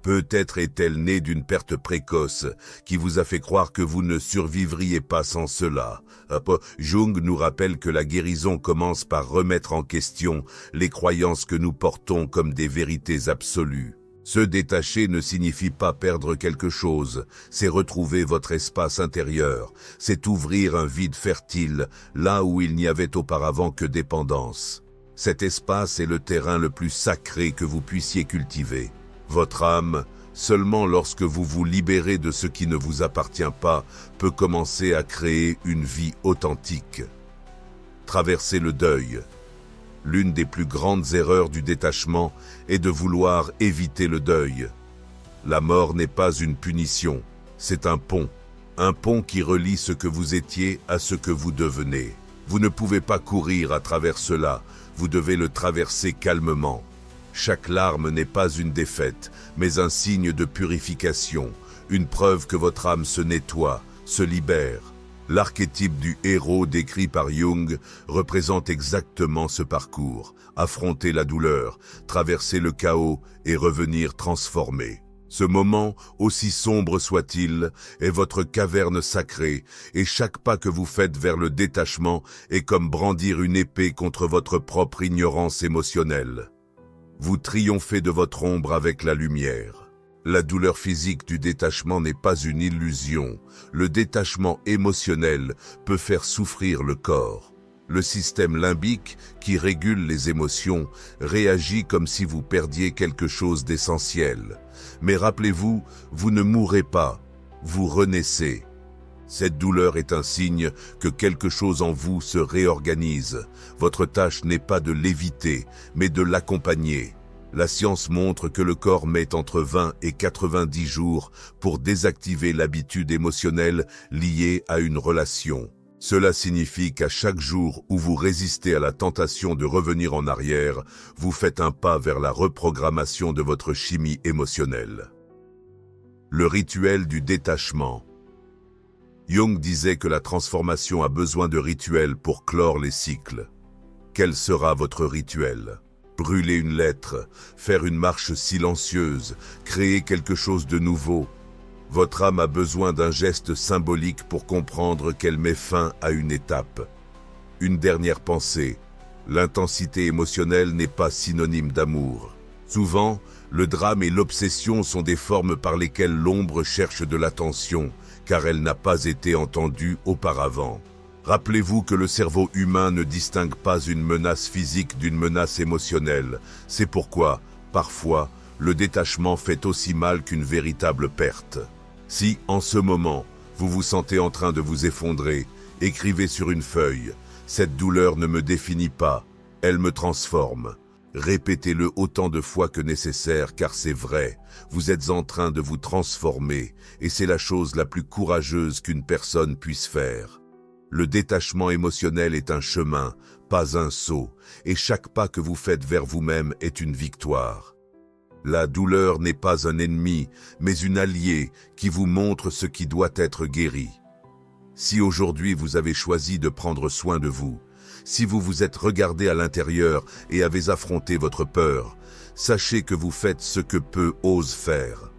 Peut-être est-elle née d'une perte précoce qui vous a fait croire que vous ne survivriez pas sans cela. Jung nous rappelle que la guérison commence par remettre en question les croyances que nous portons comme des vérités absolues. Se détacher ne signifie pas perdre quelque chose, c'est retrouver votre espace intérieur, c'est ouvrir un vide fertile là où il n'y avait auparavant que dépendance. Cet espace est le terrain le plus sacré que vous puissiez cultiver. Votre âme, seulement lorsque vous vous libérez de ce qui ne vous appartient pas, peut commencer à créer une vie authentique. Traverser le deuil. L'une des plus grandes erreurs du détachement est de vouloir éviter le deuil. La mort n'est pas une punition, c'est un pont qui relie ce que vous étiez à ce que vous devenez. Vous ne pouvez pas courir à travers cela, vous devez le traverser calmement. Chaque larme n'est pas une défaite, mais un signe de purification, une preuve que votre âme se nettoie, se libère. L'archétype du héros décrit par Jung représente exactement ce parcours, affronter la douleur, traverser le chaos et revenir transformé. Ce moment, aussi sombre soit-il, est votre caverne sacrée, et chaque pas que vous faites vers le détachement est comme brandir une épée contre votre propre ignorance émotionnelle. Vous triomphez de votre ombre avec la lumière. La douleur physique du détachement n'est pas une illusion. Le détachement émotionnel peut faire souffrir le corps. Le système limbique, qui régule les émotions, réagit comme si vous perdiez quelque chose d'essentiel. Mais rappelez-vous, vous ne mourrez pas, vous renaissez. Cette douleur est un signe que quelque chose en vous se réorganise. Votre tâche n'est pas de l'éviter, mais de l'accompagner. La science montre que le corps met entre 20 et 90 jours pour désactiver l'habitude émotionnelle liée à une relation. Cela signifie qu'à chaque jour où vous résistez à la tentation de revenir en arrière, vous faites un pas vers la reprogrammation de votre chimie émotionnelle. Le rituel du détachement. Jung disait que la transformation a besoin de rituels pour clore les cycles. Quel sera votre rituel ? Brûler une lettre, faire une marche silencieuse, créer quelque chose de nouveau. Votre âme a besoin d'un geste symbolique pour comprendre qu'elle met fin à une étape. Une dernière pensée. L'intensité émotionnelle n'est pas synonyme d'amour. Souvent, le drame et l'obsession sont des formes par lesquelles l'ombre cherche de l'attention, car elle n'a pas été entendue auparavant. Rappelez-vous que le cerveau humain ne distingue pas une menace physique d'une menace émotionnelle. C'est pourquoi, parfois, le détachement fait aussi mal qu'une véritable perte. Si, en ce moment, vous vous sentez en train de vous effondrer, écrivez sur une feuille « Cette douleur ne me définit pas, elle me transforme ». Répétez-le autant de fois que nécessaire, car c'est vrai, vous êtes en train de vous transformer, et c'est la chose la plus courageuse qu'une personne puisse faire. Le détachement émotionnel est un chemin, pas un saut, et chaque pas que vous faites vers vous-même est une victoire. La douleur n'est pas un ennemi, mais une alliée qui vous montre ce qui doit être guéri. Si aujourd'hui vous avez choisi de prendre soin de vous, si vous vous êtes regardé à l'intérieur et avez affronté votre peur, sachez que vous faites ce que peu osent faire.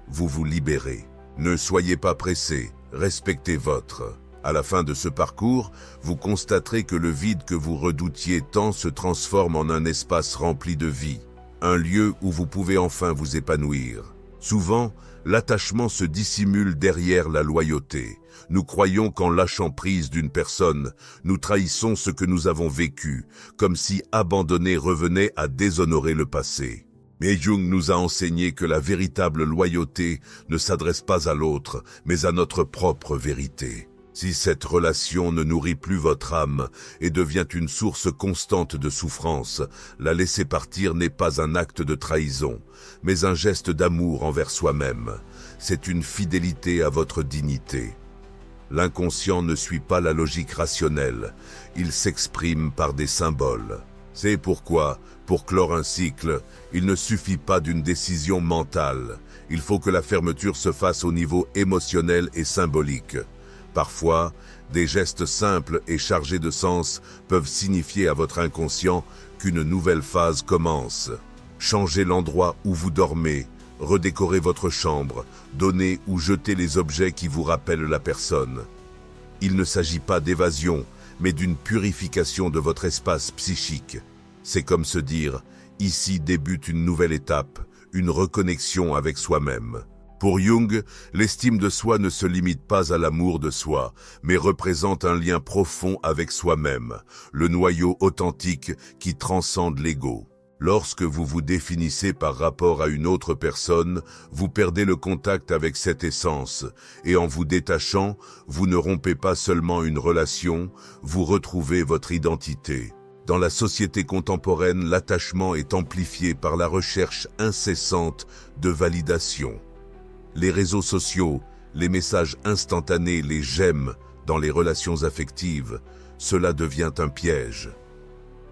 Vous vous libérez. Ne soyez pas pressé, respectez votre. À la fin de ce parcours, vous constaterez que le vide que vous redoutiez tant se transforme en un espace rempli de vie, un lieu où vous pouvez enfin vous épanouir. Souvent, l'attachement se dissimule derrière la loyauté. Nous croyons qu'en lâchant prise d'une personne, nous trahissons ce que nous avons vécu, comme si abandonner revenait à déshonorer le passé. Mais Jung nous a enseigné que la véritable loyauté ne s'adresse pas à l'autre, mais à notre propre vérité. Si cette relation ne nourrit plus votre âme et devient une source constante de souffrance, la laisser partir n'est pas un acte de trahison, mais un geste d'amour envers soi-même. C'est une fidélité à votre dignité. L'inconscient ne suit pas la logique rationnelle, il s'exprime par des symboles. C'est pourquoi, pour clore un cycle, il ne suffit pas d'une décision mentale. Il faut que la fermeture se fasse au niveau émotionnel et symbolique. Parfois, des gestes simples et chargés de sens peuvent signifier à votre inconscient qu'une nouvelle phase commence. Changez l'endroit où vous dormez, redécorez votre chambre, donnez ou jetez les objets qui vous rappellent la personne. Il ne s'agit pas d'évasion, mais d'une purification de votre espace psychique. C'est comme se dire, ici débute une nouvelle étape, une reconnexion avec soi-même. Pour Jung, l'estime de soi ne se limite pas à l'amour de soi, mais représente un lien profond avec soi-même, le noyau authentique qui transcende l'ego. Lorsque vous vous définissez par rapport à une autre personne, vous perdez le contact avec cette essence, et en vous détachant, vous ne rompez pas seulement une relation, vous retrouvez votre identité. Dans la société contemporaine, l'attachement est amplifié par la recherche incessante de validation. Les réseaux sociaux, les messages instantanés, les j'aime dans les relations affectives, cela devient un piège.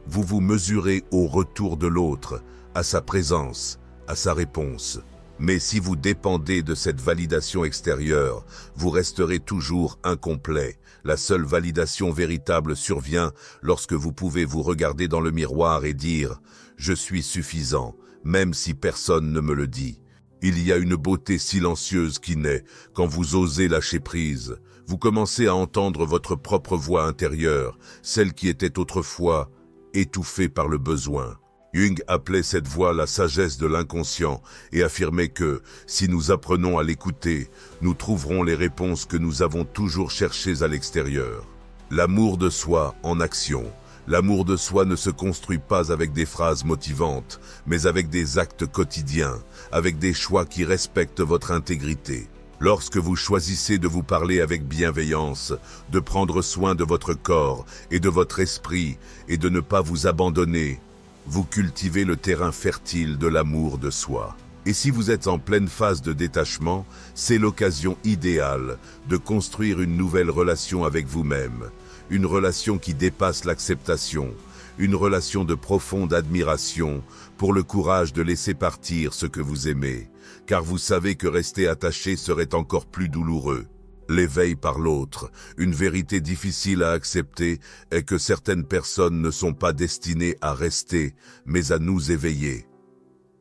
Vous vous mesurez au retour de l'autre, à sa présence, à sa réponse. Mais si vous dépendez de cette validation extérieure, vous resterez toujours incomplet. La seule validation véritable survient lorsque vous pouvez vous regarder dans le miroir et dire « Je suis suffisant, même si personne ne me le dit ». Il y a une beauté silencieuse qui naît quand vous osez lâcher prise. Vous commencez à entendre votre propre voix intérieure, celle qui était autrefois étouffée par le besoin. Jung appelait cette voix la sagesse de l'inconscient et affirmait que, si nous apprenons à l'écouter, nous trouverons les réponses que nous avons toujours cherchées à l'extérieur. L'amour de soi en action. L'amour de soi ne se construit pas avec des phrases motivantes, mais avec des actes quotidiens, avec des choix qui respectent votre intégrité. Lorsque vous choisissez de vous parler avec bienveillance, de prendre soin de votre corps et de votre esprit et de ne pas vous abandonner, vous cultivez le terrain fertile de l'amour de soi. Et si vous êtes en pleine phase de détachement, c'est l'occasion idéale de construire une nouvelle relation avec vous-même, une relation qui dépasse l'acceptation, une relation de profonde admiration pour le courage de laisser partir ce que vous aimez, car vous savez que rester attaché serait encore plus douloureux. L'éveil par l'autre, une vérité difficile à accepter est que certaines personnes ne sont pas destinées à rester, mais à nous éveiller.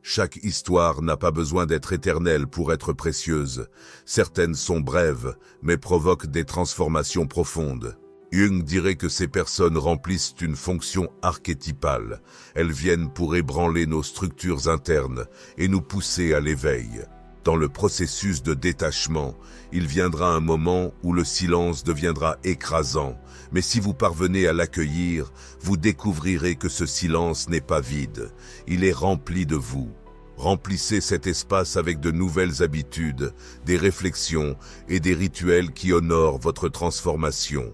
Chaque histoire n'a pas besoin d'être éternelle pour être précieuse. Certaines sont brèves, mais provoquent des transformations profondes. Jung dirait que ces personnes remplissent une fonction archétypale. Elles viennent pour ébranler nos structures internes et nous pousser à l'éveil. Dans le processus de détachement, il viendra un moment où le silence deviendra écrasant. Mais si vous parvenez à l'accueillir, vous découvrirez que ce silence n'est pas vide. Il est rempli de vous. Remplissez cet espace avec de nouvelles habitudes, des réflexions et des rituels qui honorent votre transformation.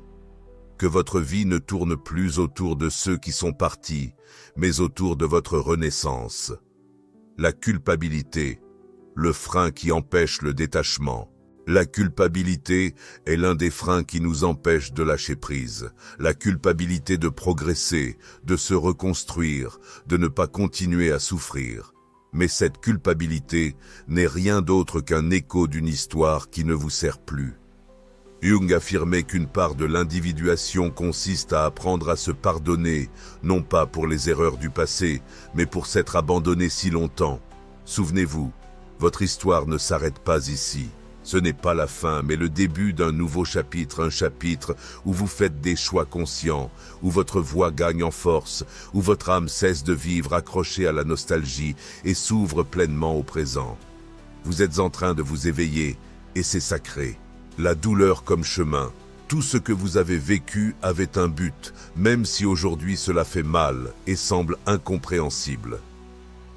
Que votre vie ne tourne plus autour de ceux qui sont partis, mais autour de votre renaissance. La culpabilité, le frein qui empêche le détachement. La culpabilité est l'un des freins qui nous empêche de lâcher prise. La culpabilité de progresser, de se reconstruire, de ne pas continuer à souffrir. Mais cette culpabilité n'est rien d'autre qu'un écho d'une histoire qui ne vous sert plus. Jung affirmait qu'une part de l'individuation consiste à apprendre à se pardonner, non pas pour les erreurs du passé, mais pour s'être abandonné si longtemps. Souvenez-vous, votre histoire ne s'arrête pas ici. Ce n'est pas la fin, mais le début d'un nouveau chapitre, un chapitre où vous faites des choix conscients, où votre voix gagne en force, où votre âme cesse de vivre accrochée à la nostalgie et s'ouvre pleinement au présent. Vous êtes en train de vous éveiller, et c'est sacré. La douleur comme chemin. Tout ce que vous avez vécu avait un but, même si aujourd'hui cela fait mal et semble incompréhensible.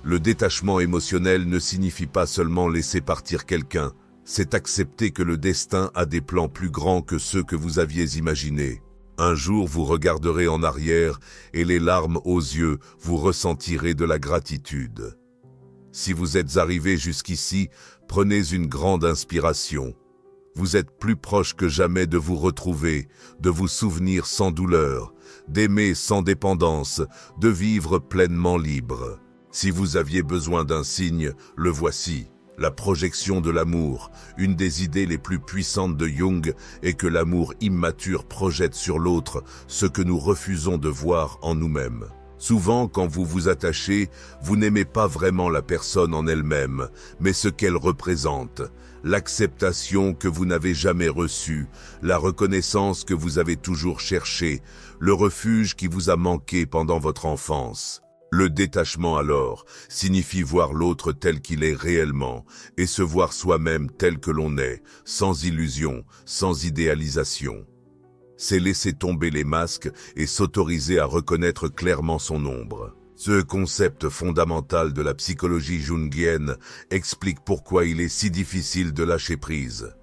Le détachement émotionnel ne signifie pas seulement laisser partir quelqu'un, c'est accepter que le destin a des plans plus grands que ceux que vous aviez imaginés. Un jour, vous regarderez en arrière et les larmes aux yeux, vous ressentirez de la gratitude. Si vous êtes arrivé jusqu'ici, prenez une grande inspiration. Vous êtes plus proche que jamais de vous retrouver, de vous souvenir sans douleur, d'aimer sans dépendance, de vivre pleinement libre. Si vous aviez besoin d'un signe, le voici. La projection de l'amour, une des idées les plus puissantes de Jung, est que l'amour immature projette sur l'autre ce que nous refusons de voir en nous-mêmes. Souvent, quand vous vous attachez, vous n'aimez pas vraiment la personne en elle-même, mais ce qu'elle représente, l'acceptation que vous n'avez jamais reçue, la reconnaissance que vous avez toujours cherchée, le refuge qui vous a manqué pendant votre enfance. Le détachement alors signifie voir l'autre tel qu'il est réellement et se voir soi-même tel que l'on est, sans illusion, sans idéalisation. C'est laisser tomber les masques et s'autoriser à reconnaître clairement son ombre. Ce concept fondamental de la psychologie jungienne explique pourquoi il est si difficile de lâcher prise.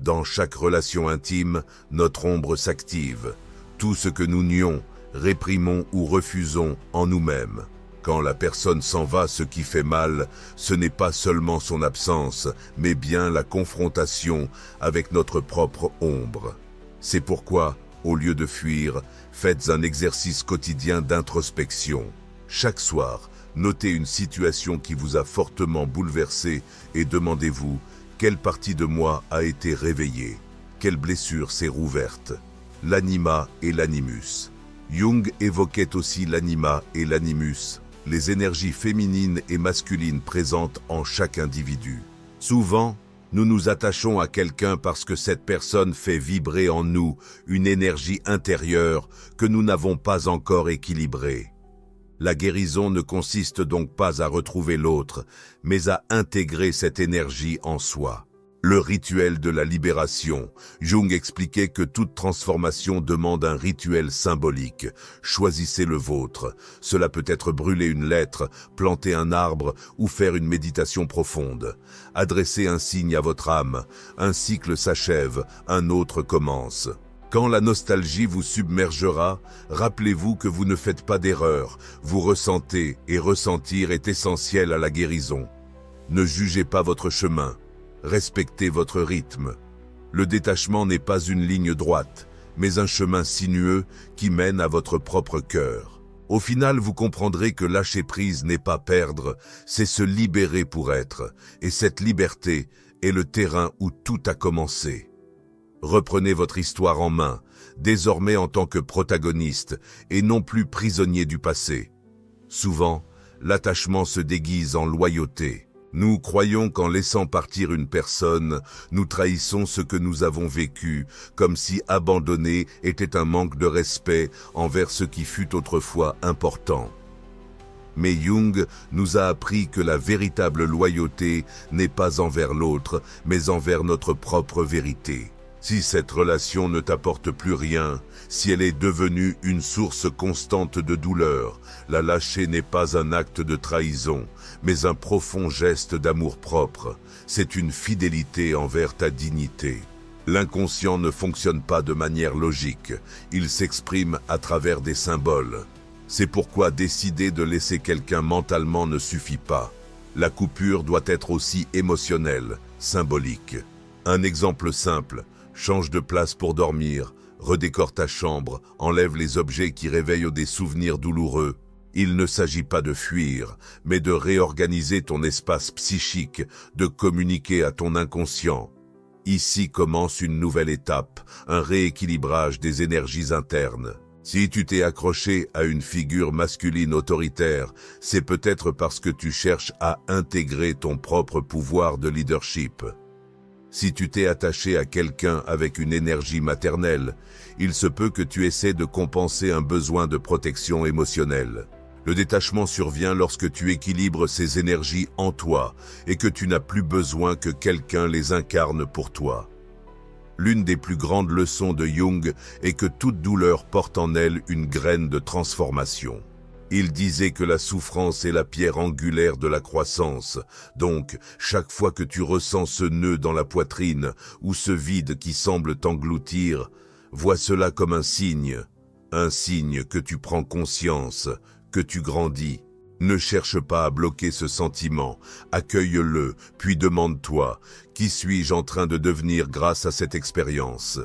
Dans chaque relation intime, notre ombre s'active. Tout ce que nous nions, réprimons ou refusons en nous-mêmes. Quand la personne s'en va, ce qui fait mal, ce n'est pas seulement son absence, mais bien la confrontation avec notre propre ombre. C'est pourquoi, au lieu de fuir, faites un exercice quotidien d'introspection. Chaque soir, notez une situation qui vous a fortement bouleversé et demandez-vous quelle partie de moi a été réveillée, quelle blessure s'est rouverte. L'anima et l'animus. Jung évoquait aussi l'anima et l'animus, les énergies féminines et masculines présentes en chaque individu. Souvent, nous nous attachons à quelqu'un parce que cette personne fait vibrer en nous une énergie intérieure que nous n'avons pas encore équilibrée. La guérison ne consiste donc pas à retrouver l'autre, mais à intégrer cette énergie en soi. Le rituel de la libération. Jung expliquait que toute transformation demande un rituel symbolique. Choisissez le vôtre. Cela peut être brûler une lettre, planter un arbre ou faire une méditation profonde. Adressez un signe à votre âme. Un cycle s'achève, un autre commence. Quand la nostalgie vous submergera, rappelez-vous que vous ne faites pas d'erreur. Vous ressentez, et ressentir est essentiel à la guérison. Ne jugez pas votre chemin. Respectez votre rythme. Le détachement n'est pas une ligne droite, mais un chemin sinueux qui mène à votre propre cœur. Au final, vous comprendrez que lâcher prise n'est pas perdre, c'est se libérer pour être, et cette liberté est le terrain où tout a commencé. Reprenez votre histoire en main, désormais en tant que protagoniste et non plus prisonnier du passé. Souvent, l'attachement se déguise en loyauté. Nous croyons qu'en laissant partir une personne, nous trahissons ce que nous avons vécu, comme si abandonner était un manque de respect envers ce qui fut autrefois important. Mais Jung nous a appris que la véritable loyauté n'est pas envers l'autre, mais envers notre propre vérité. Si cette relation ne t'apporte plus rien, si elle est devenue une source constante de douleur, la lâcher n'est pas un acte de trahison, mais un profond geste d'amour-propre. C'est une fidélité envers ta dignité. L'inconscient ne fonctionne pas de manière logique, il s'exprime à travers des symboles. C'est pourquoi décider de laisser quelqu'un mentalement ne suffit pas. La coupure doit être aussi émotionnelle, symbolique. Un exemple simple. Change de place pour dormir, redécore ta chambre, enlève les objets qui réveillent des souvenirs douloureux. Il ne s'agit pas de fuir, mais de réorganiser ton espace psychique, de communiquer à ton inconscient. Ici commence une nouvelle étape, un rééquilibrage des énergies internes. Si tu t'es accroché à une figure masculine autoritaire, c'est peut-être parce que tu cherches à intégrer ton propre pouvoir de leadership. Si tu t'es attaché à quelqu'un avec une énergie maternelle, il se peut que tu essaies de compenser un besoin de protection émotionnelle. Le détachement survient lorsque tu équilibres ces énergies en toi et que tu n'as plus besoin que quelqu'un les incarne pour toi. L'une des plus grandes leçons de Jung est que toute douleur porte en elle une graine de transformation. Il disait que la souffrance est la pierre angulaire de la croissance. Donc, chaque fois que tu ressens ce nœud dans la poitrine ou ce vide qui semble t'engloutir, vois cela comme un signe que tu prends conscience, que tu grandis. Ne cherche pas à bloquer ce sentiment, accueille-le, puis demande-toi, qui suis-je en train de devenir grâce à cette expérience?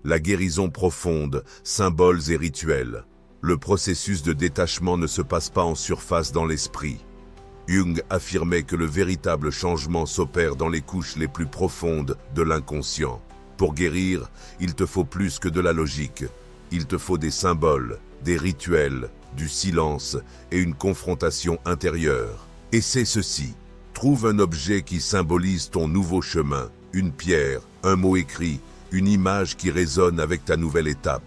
La guérison profonde, symboles et rituels. Le processus de détachement ne se passe pas en surface dans l'esprit. Jung affirmait que le véritable changement s'opère dans les couches les plus profondes de l'inconscient. Pour guérir, il te faut plus que de la logique. Il te faut des symboles, des rituels, du silence et une confrontation intérieure. Et c'est ceci. Trouve un objet qui symbolise ton nouveau chemin, une pierre, un mot écrit, une image qui résonne avec ta nouvelle étape.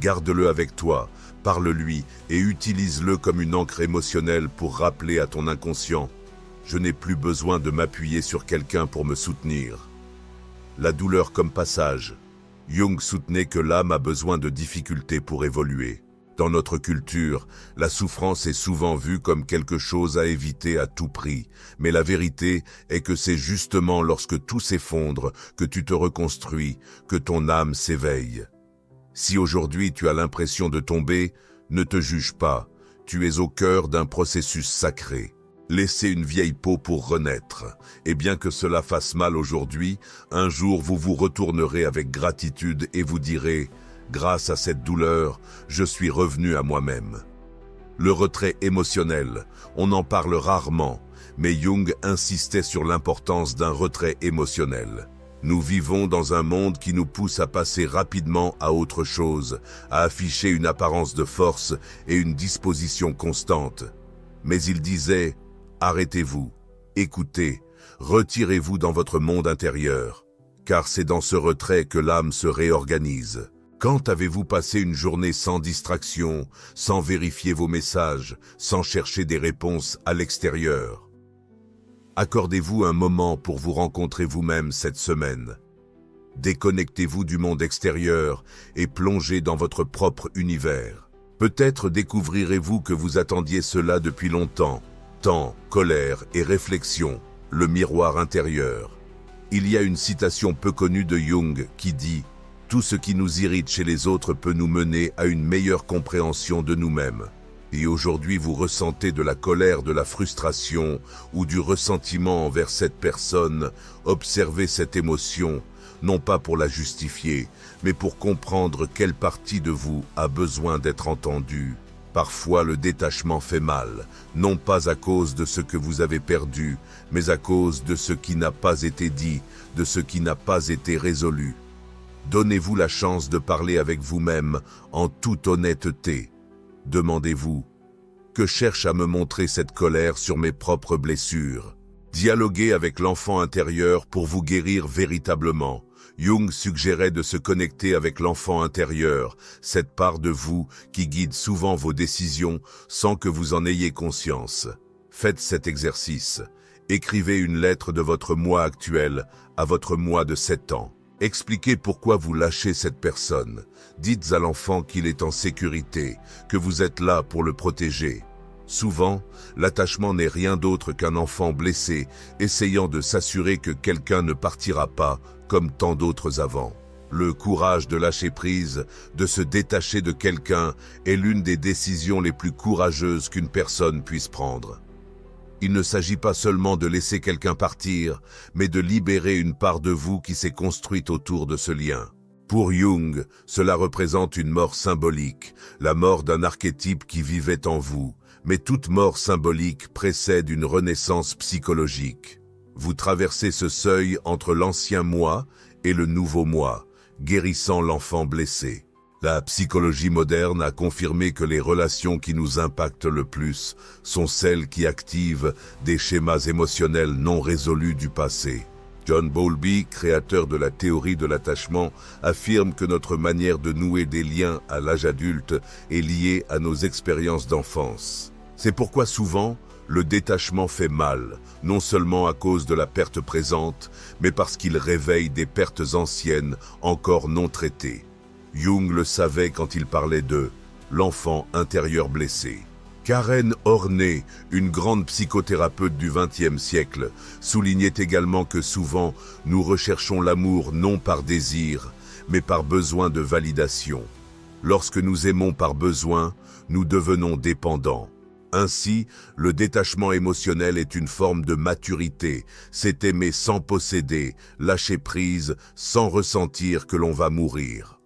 Garde-le avec toi, parle-lui et utilise-le comme une encre émotionnelle pour rappeler à ton inconscient « Je n'ai plus besoin de m'appuyer sur quelqu'un pour me soutenir ». La douleur comme passage. Jung soutenait que l'âme a besoin de difficultés pour évoluer. Dans notre culture, la souffrance est souvent vue comme quelque chose à éviter à tout prix. Mais la vérité est que c'est justement lorsque tout s'effondre, que tu te reconstruis, que ton âme s'éveille. Si aujourd'hui tu as l'impression de tomber, ne te juge pas. Tu es au cœur d'un processus sacré. Laissez une vieille peau pour renaître. Et bien que cela fasse mal aujourd'hui, un jour vous vous retournerez avec gratitude et vous direz « Grâce à cette douleur, je suis revenu à moi-même ». Le retrait émotionnel, on en parle rarement, mais Jung insistait sur l'importance d'un retrait émotionnel. Nous vivons dans un monde qui nous pousse à passer rapidement à autre chose, à afficher une apparence de force et une disposition constante. Mais il disait « Arrêtez-vous, écoutez, retirez-vous dans votre monde intérieur, car c'est dans ce retrait que l'âme se réorganise. » Quand avez-vous passé une journée sans distraction, sans vérifier vos messages, sans chercher des réponses à l'extérieur? Accordez-vous un moment pour vous rencontrer vous-même cette semaine. Déconnectez-vous du monde extérieur et plongez dans votre propre univers. Peut-être découvrirez-vous que vous attendiez cela depuis longtemps. Temps, colère et réflexion, le miroir intérieur. Il y a une citation peu connue de Jung qui dit « Tout ce qui nous irrite chez les autres peut nous mener à une meilleure compréhension de nous-mêmes. » Et aujourd'hui vous ressentez de la colère, de la frustration ou du ressentiment envers cette personne, observez cette émotion, non pas pour la justifier, mais pour comprendre quelle partie de vous a besoin d'être entendue. Parfois le détachement fait mal, non pas à cause de ce que vous avez perdu, mais à cause de ce qui n'a pas été dit, de ce qui n'a pas été résolu. Donnez-vous la chance de parler avec vous-même en toute honnêteté. Demandez-vous, que cherche à me montrer cette colère sur mes propres blessures? Dialoguez avec l'enfant intérieur pour vous guérir véritablement. Jung suggérait de se connecter avec l'enfant intérieur, cette part de vous qui guide souvent vos décisions sans que vous en ayez conscience. Faites cet exercice. Écrivez une lettre de votre moi actuel à votre moi de 7 ans. Expliquez pourquoi vous lâchez cette personne. Dites à l'enfant qu'il est en sécurité, que vous êtes là pour le protéger. Souvent, l'attachement n'est rien d'autre qu'un enfant blessé, essayant de s'assurer que quelqu'un ne partira pas, comme tant d'autres avant. Le courage de lâcher prise, de se détacher de quelqu'un, est l'une des décisions les plus courageuses qu'une personne puisse prendre. Il ne s'agit pas seulement de laisser quelqu'un partir, mais de libérer une part de vous qui s'est construite autour de ce lien. Pour Jung, cela représente une mort symbolique, la mort d'un archétype qui vivait en vous. Mais toute mort symbolique précède une renaissance psychologique. Vous traversez ce seuil entre l'ancien moi et le nouveau moi, guérissant l'enfant blessé. La psychologie moderne a confirmé que les relations qui nous impactent le plus sont celles qui activent des schémas émotionnels non résolus du passé. John Bowlby, créateur de la théorie de l'attachement, affirme que notre manière de nouer des liens à l'âge adulte est liée à nos expériences d'enfance. C'est pourquoi souvent, le détachement fait mal, non seulement à cause de la perte présente, mais parce qu'il réveille des pertes anciennes encore non traitées. Jung le savait quand il parlait de « l'enfant intérieur blessé ». Karen Horney, une grande psychothérapeute du XXe siècle, soulignait également que souvent, nous recherchons l'amour non par désir, mais par besoin de validation. Lorsque nous aimons par besoin, nous devenons dépendants. Ainsi, le détachement émotionnel est une forme de maturité, c'est aimer sans posséder, lâcher prise sans ressentir que l'on va mourir.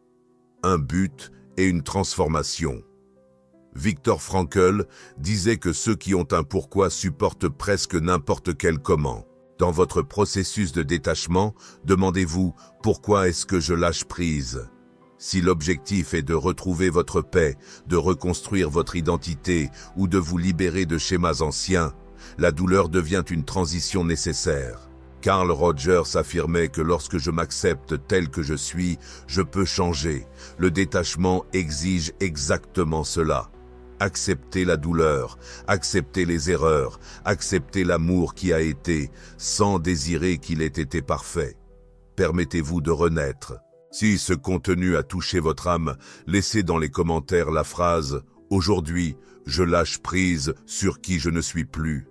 Un but et une transformation. Viktor Frankl disait que ceux qui ont un pourquoi supportent presque n'importe quel comment. Dans votre processus de détachement, demandez-vous « Pourquoi est-ce que je lâche prise ?» Si l'objectif est de retrouver votre paix, de reconstruire votre identité ou de vous libérer de schémas anciens, la douleur devient une transition nécessaire. Carl Rogers affirmait que lorsque je m'accepte tel que je suis, je peux changer. Le détachement exige exactement cela. Accepter la douleur, accepter les erreurs, accepter l'amour qui a été, sans désirer qu'il ait été parfait. Permettez-vous de renaître. Si ce contenu a touché votre âme, laissez dans les commentaires la phrase « Aujourd'hui, je lâche prise sur qui je ne suis plus ».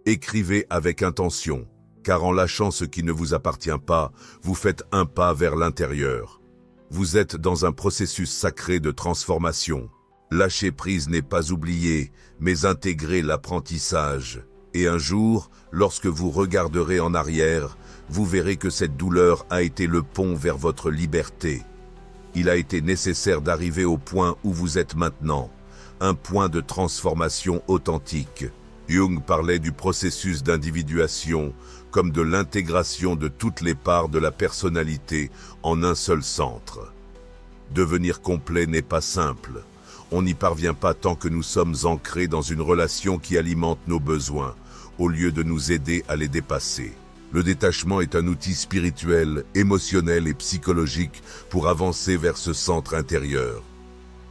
Écrivez avec intention, car en lâchant ce qui ne vous appartient pas, vous faites un pas vers l'intérieur. Vous êtes dans un processus sacré de transformation. Lâcher prise n'est pas oublier, mais intégrer l'apprentissage. Et un jour, lorsque vous regarderez en arrière, vous verrez que cette douleur a été le pont vers votre liberté. Il a été nécessaire d'arriver au point où vous êtes maintenant, un point de transformation authentique. Jung parlait du processus d'individuation comme de l'intégration de toutes les parts de la personnalité en un seul centre. Devenir complet n'est pas simple. On n'y parvient pas tant que nous sommes ancrés dans une relation qui alimente nos besoins, au lieu de nous aider à les dépasser. Le détachement est un outil spirituel, émotionnel et psychologique pour avancer vers ce centre intérieur.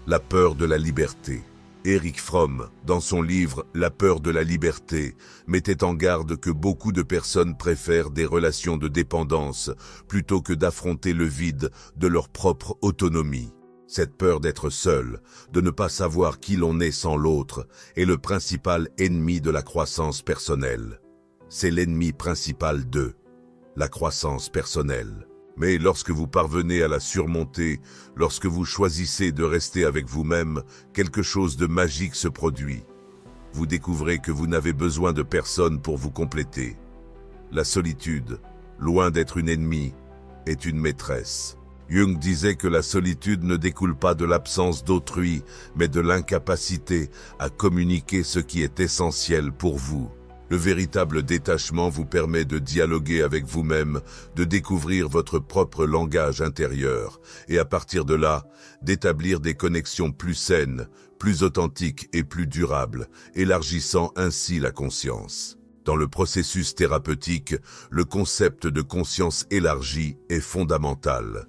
La peur de la liberté. Erich Fromm, dans son livre « La peur de la liberté », mettait en garde que beaucoup de personnes préfèrent des relations de dépendance plutôt que d'affronter le vide de leur propre autonomie. Cette peur d'être seul, de ne pas savoir qui l'on est sans l'autre, est le principal ennemi de la croissance personnelle. C'est l'ennemi principal de la croissance personnelle. Mais lorsque vous parvenez à la surmonter, lorsque vous choisissez de rester avec vous-même, quelque chose de magique se produit. Vous découvrez que vous n'avez besoin de personne pour vous compléter. La solitude, loin d'être une ennemie, est une maîtresse. Jung disait que la solitude ne découle pas de l'absence d'autrui, mais de l'incapacité à communiquer ce qui est essentiel pour vous. Le véritable détachement vous permet de dialoguer avec vous-même, de découvrir votre propre langage intérieur, et à partir de là, d'établir des connexions plus saines, plus authentiques et plus durables, élargissant ainsi la conscience. Dans le processus thérapeutique, le concept de conscience élargie est fondamental.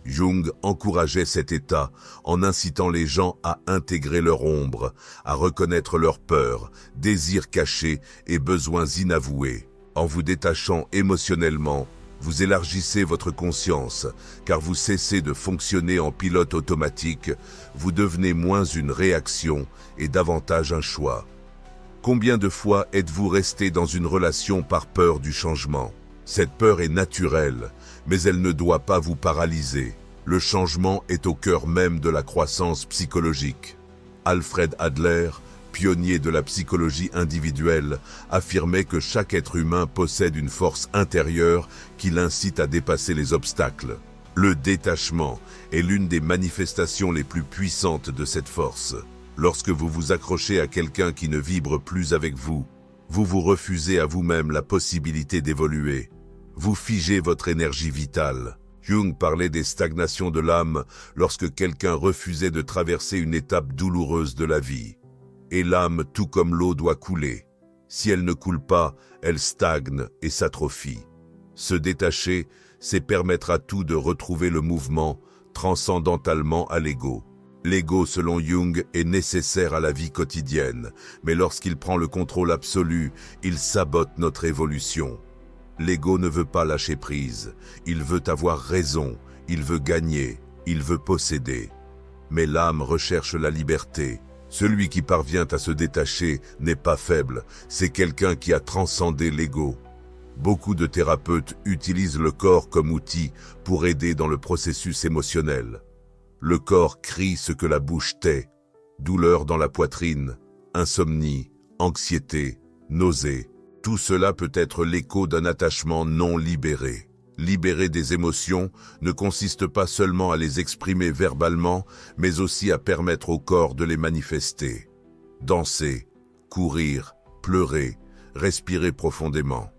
Jung encourageait cet état en incitant les gens à intégrer leur ombre, à reconnaître leurs peurs, désirs cachés et besoins inavoués. En vous détachant émotionnellement, vous élargissez votre conscience, car vous cessez de fonctionner en pilote automatique, vous devenez moins une réaction et davantage un choix. Combien de fois êtes-vous resté dans une relation par peur du changement ? Cette peur est naturelle, mais elle ne doit pas vous paralyser. Le changement est au cœur même de la croissance psychologique. Alfred Adler, pionnier de la psychologie individuelle, affirmait que chaque être humain possède une force intérieure qui l'incite à dépasser les obstacles. Le détachement est l'une des manifestations les plus puissantes de cette force. Lorsque vous vous accrochez à quelqu'un qui ne vibre plus avec vous, vous vous refusez à vous-même la possibilité d'évoluer. Vous figez votre énergie vitale. Jung parlait des stagnations de l'âme lorsque quelqu'un refusait de traverser une étape douloureuse de la vie. Et l'âme, tout comme l'eau, doit couler. Si elle ne coule pas, elle stagne et s'atrophie. Se détacher, c'est permettre à tout de retrouver le mouvement, transcendentalement à l'ego. L'ego, selon Jung, est nécessaire à la vie quotidienne, mais lorsqu'il prend le contrôle absolu, il sabote notre évolution. L'ego ne veut pas lâcher prise, il veut avoir raison, il veut gagner, il veut posséder. Mais l'âme recherche la liberté. Celui qui parvient à se détacher n'est pas faible, c'est quelqu'un qui a transcendé l'ego. Beaucoup de thérapeutes utilisent le corps comme outil pour aider dans le processus émotionnel. Le corps crie ce que la bouche tait. Douleur dans la poitrine, insomnie, anxiété, nausées. Tout cela peut être l'écho d'un attachement non libéré. Libérer des émotions ne consiste pas seulement à les exprimer verbalement, mais aussi à permettre au corps de les manifester. Danser, courir, pleurer, respirer profondément.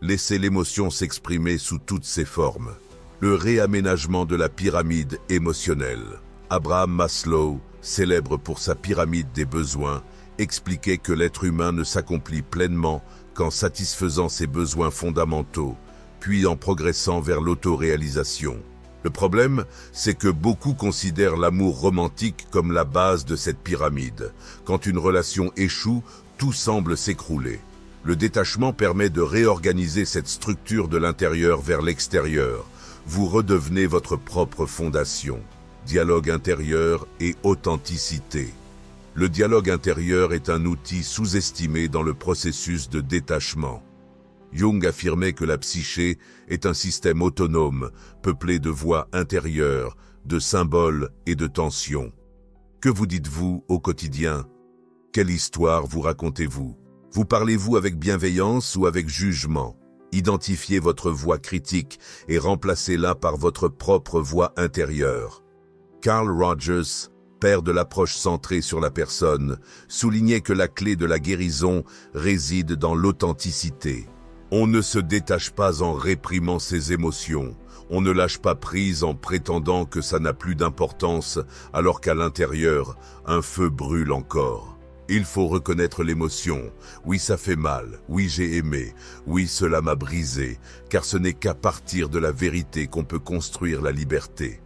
Laissez l'émotion s'exprimer sous toutes ses formes. Le réaménagement de la pyramide émotionnelle. Abraham Maslow, célèbre pour sa pyramide des besoins, expliquait que l'être humain ne s'accomplit pleinement qu'en satisfaisant ses besoins fondamentaux, puis en progressant vers l'autoréalisation. Le problème, c'est que beaucoup considèrent l'amour romantique comme la base de cette pyramide. Quand une relation échoue, tout semble s'écrouler. Le détachement permet de réorganiser cette structure de l'intérieur vers l'extérieur. Vous redevenez votre propre fondation. Dialogue intérieur et authenticité. Le dialogue intérieur est un outil sous-estimé dans le processus de détachement. Jung affirmait que la psyché est un système autonome, peuplé de voix intérieures, de symboles et de tensions. Que vous dites-vous au quotidien? Quelle histoire vous racontez-vous? Vous parlez-vous avec bienveillance ou avec jugement? Identifiez votre voix critique et remplacez-la par votre propre voix intérieure. Carl Rogers, père de l'approche centrée sur la personne, soulignait que la clé de la guérison réside dans l'authenticité. On ne se détache pas en réprimant ses émotions. On ne lâche pas prise en prétendant que ça n'a plus d'importance, alors qu'à l'intérieur, un feu brûle encore. Il faut reconnaître l'émotion. Oui, ça fait mal. Oui, j'ai aimé. Oui, cela m'a brisé. Car ce n'est qu'à partir de la vérité qu'on peut construire la liberté.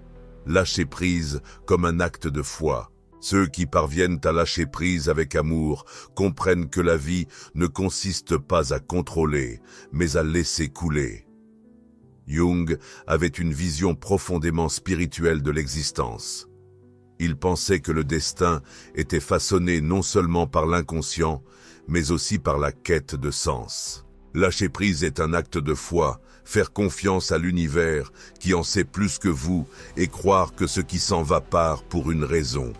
Lâcher prise comme un acte de foi. Ceux qui parviennent à lâcher prise avec amour comprennent que la vie ne consiste pas à contrôler, mais à laisser couler. Jung avait une vision profondément spirituelle de l'existence. Il pensait que le destin était façonné non seulement par l'inconscient, mais aussi par la quête de sens. Lâcher prise est un acte de foi, faire confiance à l'univers qui en sait plus que vous et croire que ce qui s'en va part pour une raison.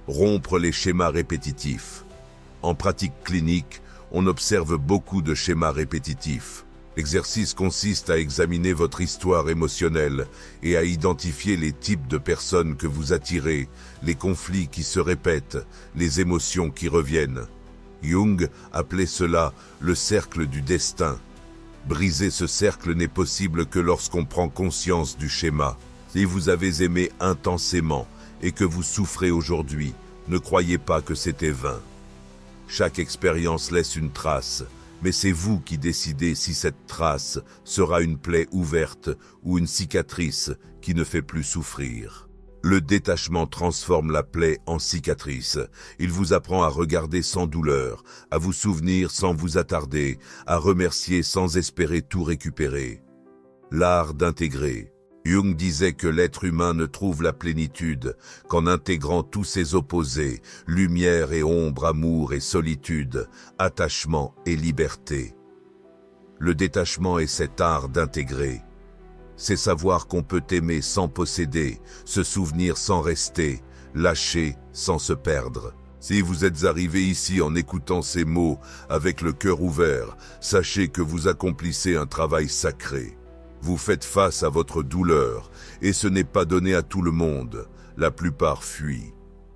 Rompre les schémas répétitifs. En pratique clinique, on observe beaucoup de schémas répétitifs. L'exercice consiste à examiner votre histoire émotionnelle et à identifier les types de personnes que vous attirez, les conflits qui se répètent, les émotions qui reviennent. Jung appelait cela le cercle du destin. Briser ce cercle n'est possible que lorsqu'on prend conscience du schéma. Si vous avez aimé intensément et que vous souffrez aujourd'hui, ne croyez pas que c'était vain. Chaque expérience laisse une trace, mais c'est vous qui décidez si cette trace sera une plaie ouverte ou une cicatrice qui ne fait plus souffrir. Le détachement transforme la plaie en cicatrice. Il vous apprend à regarder sans douleur, à vous souvenir sans vous attarder, à remercier sans espérer tout récupérer. L'art d'intégrer. Jung disait que l'être humain ne trouve la plénitude qu'en intégrant tous ses opposés, lumière et ombre, amour et solitude, attachement et liberté. Le détachement est cet art d'intégrer. C'est savoir qu'on peut aimer sans posséder, se souvenir sans rester, lâcher sans se perdre. Si vous êtes arrivé ici en écoutant ces mots avec le cœur ouvert, sachez que vous accomplissez un travail sacré. Vous faites face à votre douleur, et ce n'est pas donné à tout le monde. La plupart fuient.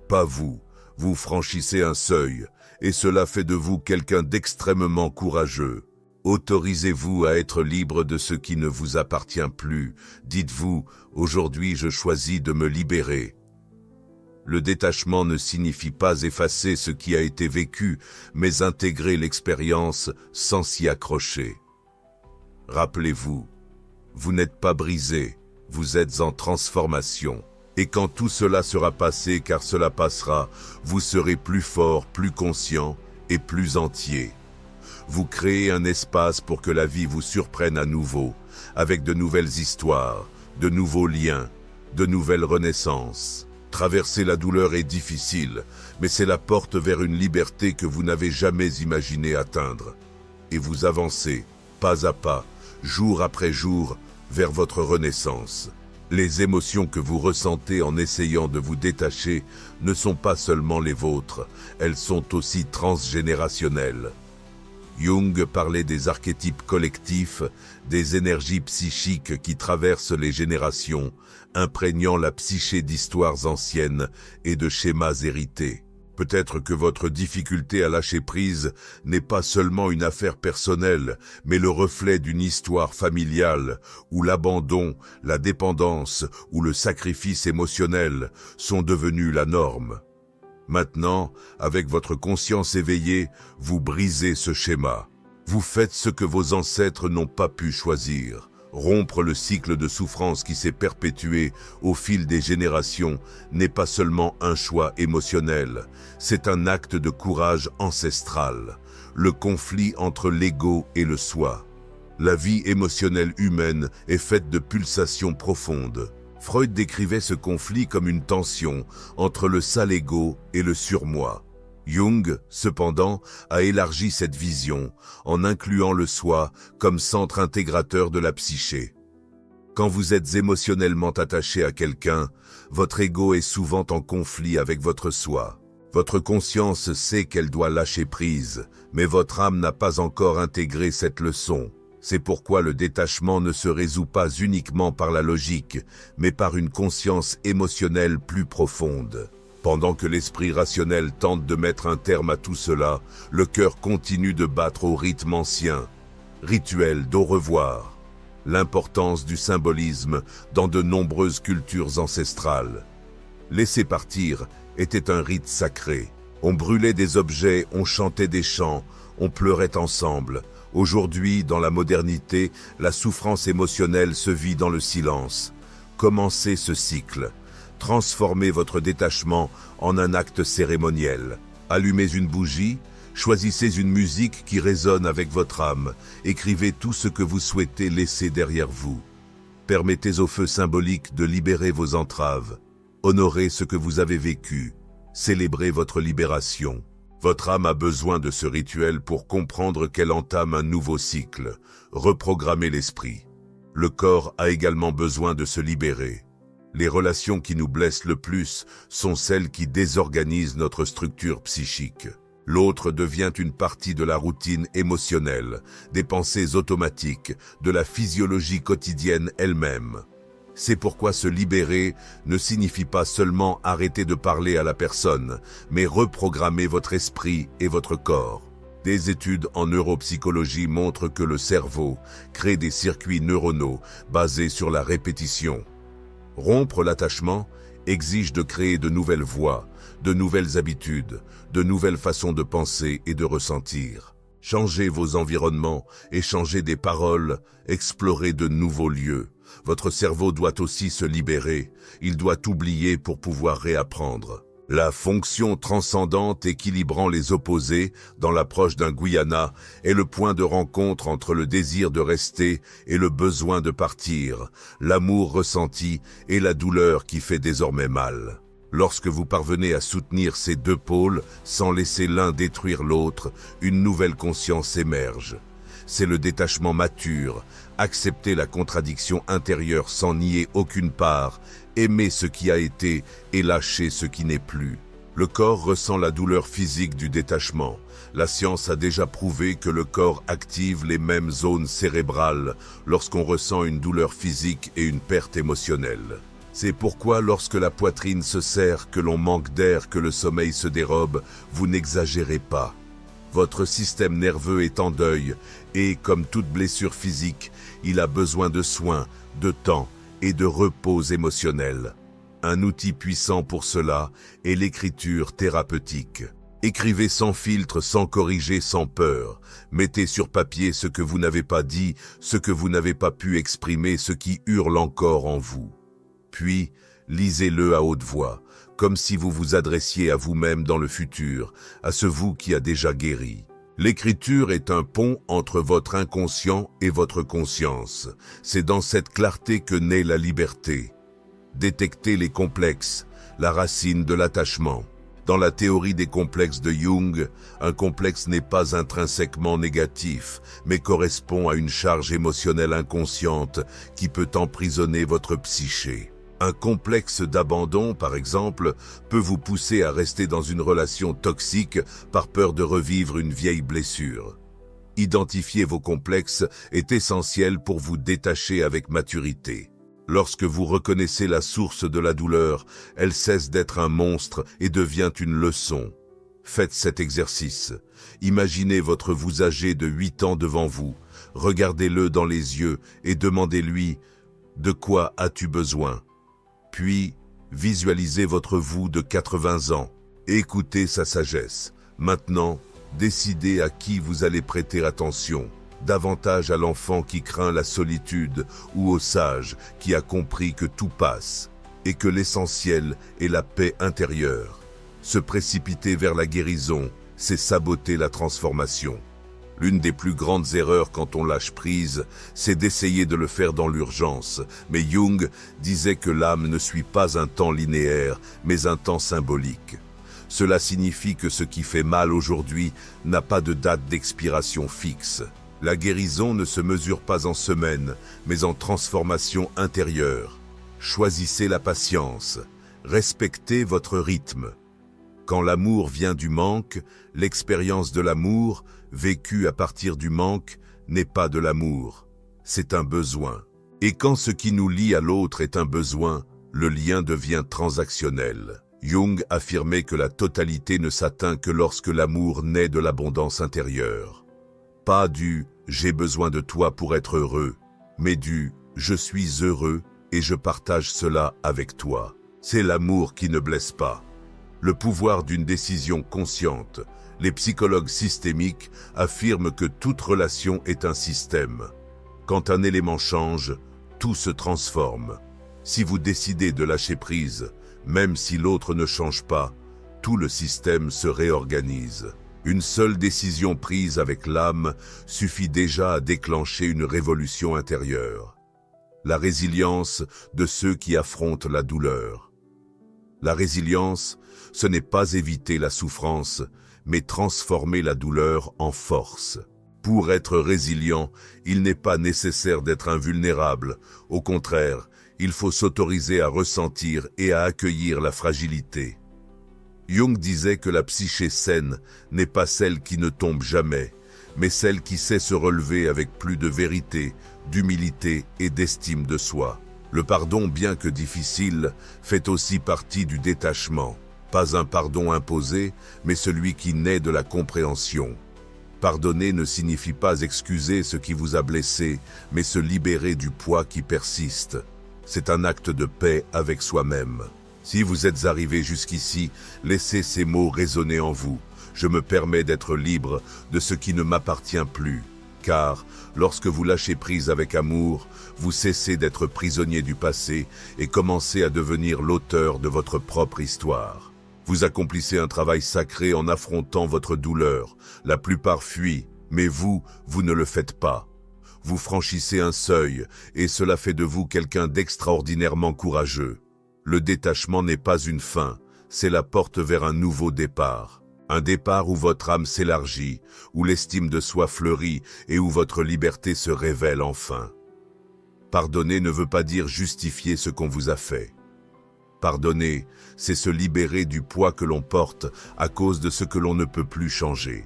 Pas vous. Vous franchissez un seuil, et cela fait de vous quelqu'un d'extrêmement courageux. Autorisez-vous à être libre de ce qui ne vous appartient plus. Dites-vous, aujourd'hui je choisis de me libérer. Le détachement ne signifie pas effacer ce qui a été vécu, mais intégrer l'expérience sans s'y accrocher. Rappelez-vous, vous n'êtes pas brisé, vous êtes en transformation. Et quand tout cela sera passé, car cela passera, vous serez plus fort, plus conscient et plus entier. Vous créez un espace pour que la vie vous surprenne à nouveau, avec de nouvelles histoires, de nouveaux liens, de nouvelles renaissances. Traverser la douleur est difficile, mais c'est la porte vers une liberté que vous n'avez jamais imaginé atteindre. Et vous avancez, pas à pas, jour après jour, vers votre renaissance. Les émotions que vous ressentez en essayant de vous détacher ne sont pas seulement les vôtres, elles sont aussi transgénérationnelles. Jung parlait des archétypes collectifs, des énergies psychiques qui traversent les générations, imprégnant la psyché d'histoires anciennes et de schémas hérités. Peut-être que votre difficulté à lâcher prise n'est pas seulement une affaire personnelle, mais le reflet d'une histoire familiale où l'abandon, la dépendance ou le sacrifice émotionnel sont devenus la norme. Maintenant, avec votre conscience éveillée, vous brisez ce schéma. Vous faites ce que vos ancêtres n'ont pas pu choisir. Rompre le cycle de souffrance qui s'est perpétué au fil des générations n'est pas seulement un choix émotionnel, c'est un acte de courage ancestral, le conflit entre l'ego et le soi. La vie émotionnelle humaine est faite de pulsations profondes. Freud décrivait ce conflit comme une tension entre le sale ego et le surmoi. Jung, cependant, a élargi cette vision en incluant le soi comme centre intégrateur de la psyché. Quand vous êtes émotionnellement attaché à quelqu'un, votre ego est souvent en conflit avec votre soi. Votre conscience sait qu'elle doit lâcher prise, mais votre âme n'a pas encore intégré cette leçon. C'est pourquoi le détachement ne se résout pas uniquement par la logique, mais par une conscience émotionnelle plus profonde. Pendant que l'esprit rationnel tente de mettre un terme à tout cela, le cœur continue de battre au rythme ancien. Rituel d'au revoir. L'importance du symbolisme dans de nombreuses cultures ancestrales. Laisser partir était un rite sacré. On brûlait des objets, on chantait des chants, on pleurait ensemble. Aujourd'hui, dans la modernité, la souffrance émotionnelle se vit dans le silence. Commencez ce cycle. Transformez votre détachement en un acte cérémoniel. Allumez une bougie, choisissez une musique qui résonne avec votre âme, écrivez tout ce que vous souhaitez laisser derrière vous. Permettez au feu symbolique de libérer vos entraves. Honorez ce que vous avez vécu. Célébrez votre libération. Votre âme a besoin de ce rituel pour comprendre qu'elle entame un nouveau cycle. Reprogrammez l'esprit. Le corps a également besoin de se libérer. Les relations qui nous blessent le plus sont celles qui désorganisent notre structure psychique. L'autre devient une partie de la routine émotionnelle, des pensées automatiques, de la physiologie quotidienne elle-même. C'est pourquoi se libérer ne signifie pas seulement arrêter de parler à la personne, mais reprogrammer votre esprit et votre corps. Des études en neuropsychologie montrent que le cerveau crée des circuits neuronaux basés sur la répétition. Rompre l'attachement exige de créer de nouvelles voies, de nouvelles habitudes, de nouvelles façons de penser et de ressentir. Changez vos environnements, échangez des paroles, explorez de nouveaux lieux. Votre cerveau doit aussi se libérer, il doit oublier pour pouvoir réapprendre. La fonction transcendante équilibrant les opposés dans l'approche d'un Guyana est le point de rencontre entre le désir de rester et le besoin de partir, l'amour ressenti et la douleur qui fait désormais mal. Lorsque vous parvenez à soutenir ces deux pôles sans laisser l'un détruire l'autre, une nouvelle conscience émerge. C'est le détachement mature, accepter la contradiction intérieure sans nier aucune part, aimer ce qui a été et lâcher ce qui n'est plus. Le corps ressent la douleur physique du détachement. La science a déjà prouvé que le corps active les mêmes zones cérébrales lorsqu'on ressent une douleur physique et une perte émotionnelle. C'est pourquoi lorsque la poitrine se serre, que l'on manque d'air, que le sommeil se dérobe, vous n'exagérez pas. Votre système nerveux est en deuil et, comme toute blessure physique, il a besoin de soins, de temps et de repos émotionnel. Un outil puissant pour cela est l'écriture thérapeutique. Écrivez sans filtre, sans corriger, sans peur. Mettez sur papier ce que vous n'avez pas dit, ce que vous n'avez pas pu exprimer, ce qui hurle encore en vous. Puis, lisez-le à haute voix, comme si vous vous adressiez à vous-même dans le futur, à ce vous qui a déjà guéri. L'écriture est un pont entre votre inconscient et votre conscience. C'est dans cette clarté que naît la liberté. Détectez les complexes, la racine de l'attachement. Dans la théorie des complexes de Jung, un complexe n'est pas intrinsèquement négatif, mais correspond à une charge émotionnelle inconsciente qui peut emprisonner votre psyché. Un complexe d'abandon, par exemple, peut vous pousser à rester dans une relation toxique par peur de revivre une vieille blessure. Identifier vos complexes est essentiel pour vous détacher avec maturité. Lorsque vous reconnaissez la source de la douleur, elle cesse d'être un monstre et devient une leçon. Faites cet exercice. Imaginez votre vous âgé de 8 ans devant vous. Regardez-le dans les yeux et demandez-lui « De quoi as-tu besoin ?» Puis, visualisez votre vous de 80 ans. Écoutez sa sagesse. Maintenant, décidez à qui vous allez prêter attention. Davantage à l'enfant qui craint la solitude ou au sage qui a compris que tout passe et que l'essentiel est la paix intérieure. Se précipiter vers la guérison, c'est saboter la transformation. L'une des plus grandes erreurs quand on lâche prise, c'est d'essayer de le faire dans l'urgence. Mais Jung disait que l'âme ne suit pas un temps linéaire, mais un temps symbolique. Cela signifie que ce qui fait mal aujourd'hui n'a pas de date d'expiration fixe. La guérison ne se mesure pas en semaines, mais en transformation intérieure. Choisissez la patience. Respectez votre rythme. Quand l'amour vient du manque, l'expérience de l'amour, vécue à partir du manque, n'est pas de l'amour. C'est un besoin. Et quand ce qui nous lie à l'autre est un besoin, le lien devient transactionnel. Jung affirmait que la totalité ne s'atteint que lorsque l'amour naît de l'abondance intérieure. Pas du « j'ai besoin de toi pour être heureux », mais du « je suis heureux et je partage cela avec toi ». C'est l'amour qui ne blesse pas. Le pouvoir d'une décision consciente. Les psychologues systémiques affirment que toute relation est un système. Quand un élément change, tout se transforme. Si vous décidez de lâcher prise, même si l'autre ne change pas, tout le système se réorganise. Une seule décision prise avec l'âme suffit déjà à déclencher une révolution intérieure. La résilience de ceux qui affrontent la douleur. La résilience, ce n'est pas éviter la souffrance, mais transformer la douleur en force. Pour être résilient, il n'est pas nécessaire d'être invulnérable. Au contraire, il faut s'autoriser à ressentir et à accueillir la fragilité. Jung disait que la psyché saine n'est pas celle qui ne tombe jamais, mais celle qui sait se relever avec plus de vérité, d'humilité et d'estime de soi. Le pardon, bien que difficile, fait aussi partie du détachement. Pas un pardon imposé, mais celui qui naît de la compréhension. Pardonner ne signifie pas excuser ce qui vous a blessé, mais se libérer du poids qui persiste. C'est un acte de paix avec soi-même. Si vous êtes arrivé jusqu'ici, laissez ces mots résonner en vous. Je me permets d'être libre de ce qui ne m'appartient plus. Car, lorsque vous lâchez prise avec amour, vous cessez d'être prisonnier du passé et commencez à devenir l'auteur de votre propre histoire. Vous accomplissez un travail sacré en affrontant votre douleur. La plupart fuient, mais vous ne le faites pas. Vous franchissez un seuil et cela fait de vous quelqu'un d'extraordinairement courageux. Le détachement n'est pas une fin, c'est la porte vers un nouveau départ. Un départ où votre âme s'élargit, où l'estime de soi fleurit et où votre liberté se révèle enfin. Pardonner ne veut pas dire justifier ce qu'on vous a fait. Pardonner, c'est se libérer du poids que l'on porte à cause de ce que l'on ne peut plus changer.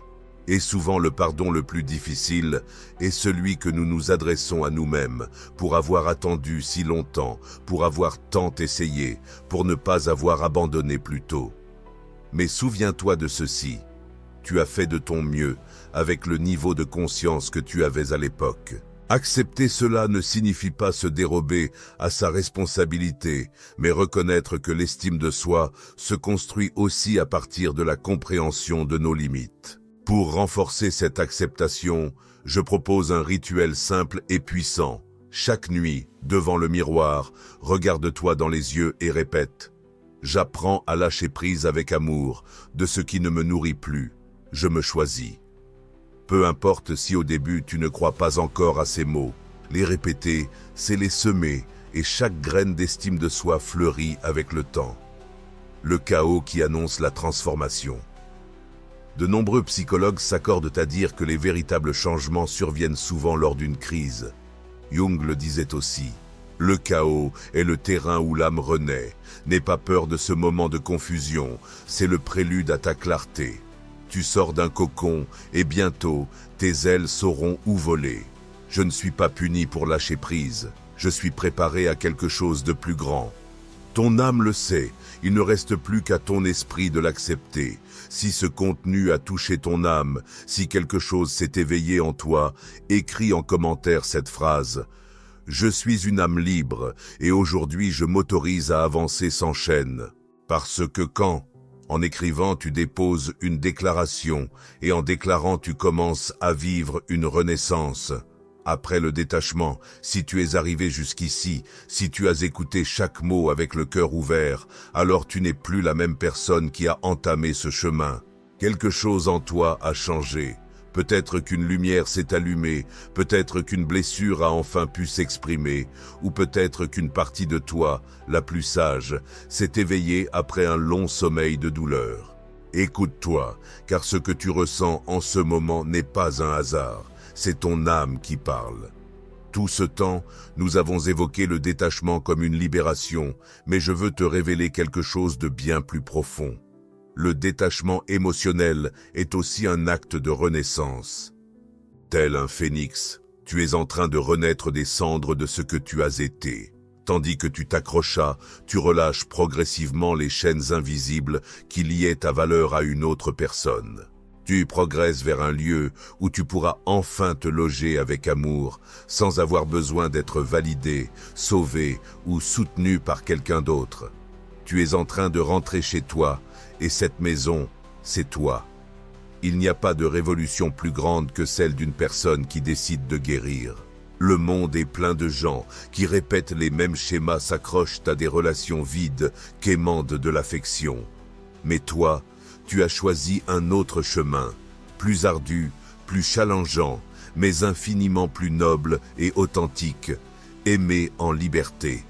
Et souvent le pardon le plus difficile est celui que nous nous adressons à nous-mêmes pour avoir attendu si longtemps, pour avoir tant essayé, pour ne pas avoir abandonné plus tôt. Mais souviens-toi de ceci, tu as fait de ton mieux avec le niveau de conscience que tu avais à l'époque. Accepter cela ne signifie pas se dérober à sa responsabilité, mais reconnaître que l'estime de soi se construit aussi à partir de la compréhension de nos limites. Pour renforcer cette acceptation, je propose un rituel simple et puissant. Chaque nuit, devant le miroir, regarde-toi dans les yeux et répète « J'apprends à lâcher prise avec amour de ce qui ne me nourrit plus. Je me choisis. » Peu importe si au début tu ne crois pas encore à ces mots, les répéter, c'est les semer et chaque graine d'estime de soi fleurit avec le temps. le chaos qui annonce la transformation. De nombreux psychologues s'accordent à dire que les véritables changements surviennent souvent lors d'une crise. Jung le disait aussi. Le chaos est le terrain où l'âme renaît. N'aie pas peur de ce moment de confusion, c'est le prélude à ta clarté. Tu sors d'un cocon et bientôt, tes ailes sauront où voler. Je ne suis pas puni pour lâcher prise, je suis préparé à quelque chose de plus grand. Ton âme le sait, il ne reste plus qu'à ton esprit de l'accepter. Si ce contenu a touché ton âme, si quelque chose s'est éveillé en toi, écris en commentaire cette phrase. Je suis une âme libre et aujourd'hui je m'autorise à avancer sans chaîne. Parce que quand, en écrivant, tu déposes une déclaration et en déclarant, tu commences à vivre une renaissance. Après le détachement, si tu es arrivé jusqu'ici, si tu as écouté chaque mot avec le cœur ouvert, alors tu n'es plus la même personne qui a entamé ce chemin. Quelque chose en toi a changé. Peut-être qu'une lumière s'est allumée, peut-être qu'une blessure a enfin pu s'exprimer, ou peut-être qu'une partie de toi, la plus sage, s'est éveillée après un long sommeil de douleur. Écoute-toi, car ce que tu ressens en ce moment n'est pas un hasard, c'est ton âme qui parle. Tout ce temps, nous avons évoqué le détachement comme une libération, mais je veux te révéler quelque chose de bien plus profond. Le détachement émotionnel est aussi un acte de renaissance. Tel un phénix, tu es en train de renaître des cendres de ce que tu as été. Tandis que tu t'accrochas, tu relâches progressivement les chaînes invisibles qui liaient ta valeur à une autre personne. Tu progresses vers un lieu où tu pourras enfin te loger avec amour, sans avoir besoin d'être validé, sauvé ou soutenu par quelqu'un d'autre. Tu es en train de rentrer chez toi, et cette maison, c'est toi. Il n'y a pas de révolution plus grande que celle d'une personne qui décide de guérir. Le monde est plein de gens qui répètent les mêmes schémas, s'accrochent à des relations vides, qu'émandent de l'affection. Mais toi, tu as choisi un autre chemin, plus ardu, plus challengeant, mais infiniment plus noble et authentique, aimer en liberté.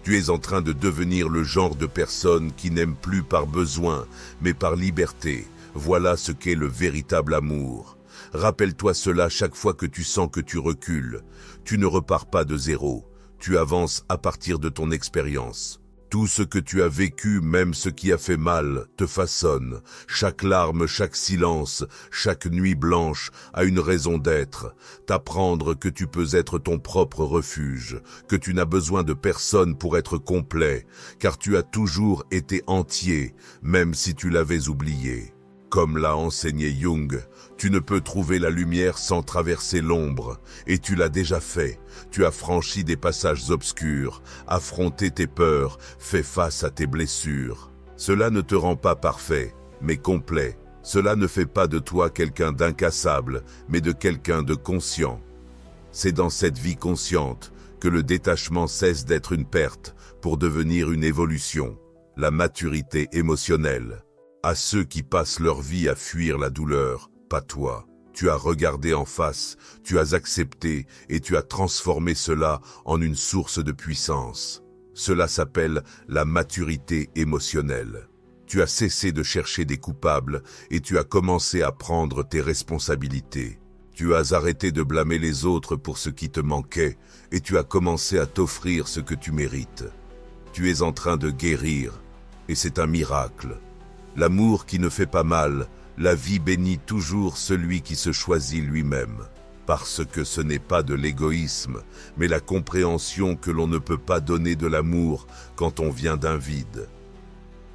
Tu es en train de devenir le genre de personne qui n'aime plus par besoin, mais par liberté. Voilà ce qu'est le véritable amour. Rappelle-toi cela chaque fois que tu sens que tu recules. Tu ne repars pas de zéro. Tu avances à partir de ton expérience. Tout ce que tu as vécu, même ce qui a fait mal, te façonne. Chaque larme, chaque silence, chaque nuit blanche a une raison d'être. T'apprendre que tu peux être ton propre refuge, que tu n'as besoin de personne pour être complet, car tu as toujours été entier, même si tu l'avais oublié. Comme l'a enseigné Jung, tu ne peux trouver la lumière sans traverser l'ombre, et tu l'as déjà fait. Tu as franchi des passages obscurs, affronté tes peurs, fait face à tes blessures. Cela ne te rend pas parfait, mais complet. Cela ne fait pas de toi quelqu'un d'incassable, mais de quelqu'un de conscient. C'est dans cette vie consciente que le détachement cesse d'être une perte pour devenir une évolution, la maturité émotionnelle. À ceux qui passent leur vie à fuir la douleur, pas toi. Tu as regardé en face, tu as accepté et tu as transformé cela en une source de puissance. Cela s'appelle la maturité émotionnelle. Tu as cessé de chercher des coupables et tu as commencé à prendre tes responsabilités. Tu as arrêté de blâmer les autres pour ce qui te manquait et tu as commencé à t'offrir ce que tu mérites. Tu es en train de guérir et c'est un miracle. L'amour qui ne fait pas mal, la vie bénit toujours celui qui se choisit lui-même. Parce que ce n'est pas de l'égoïsme, mais la compréhension que l'on ne peut pas donner de l'amour quand on vient d'un vide.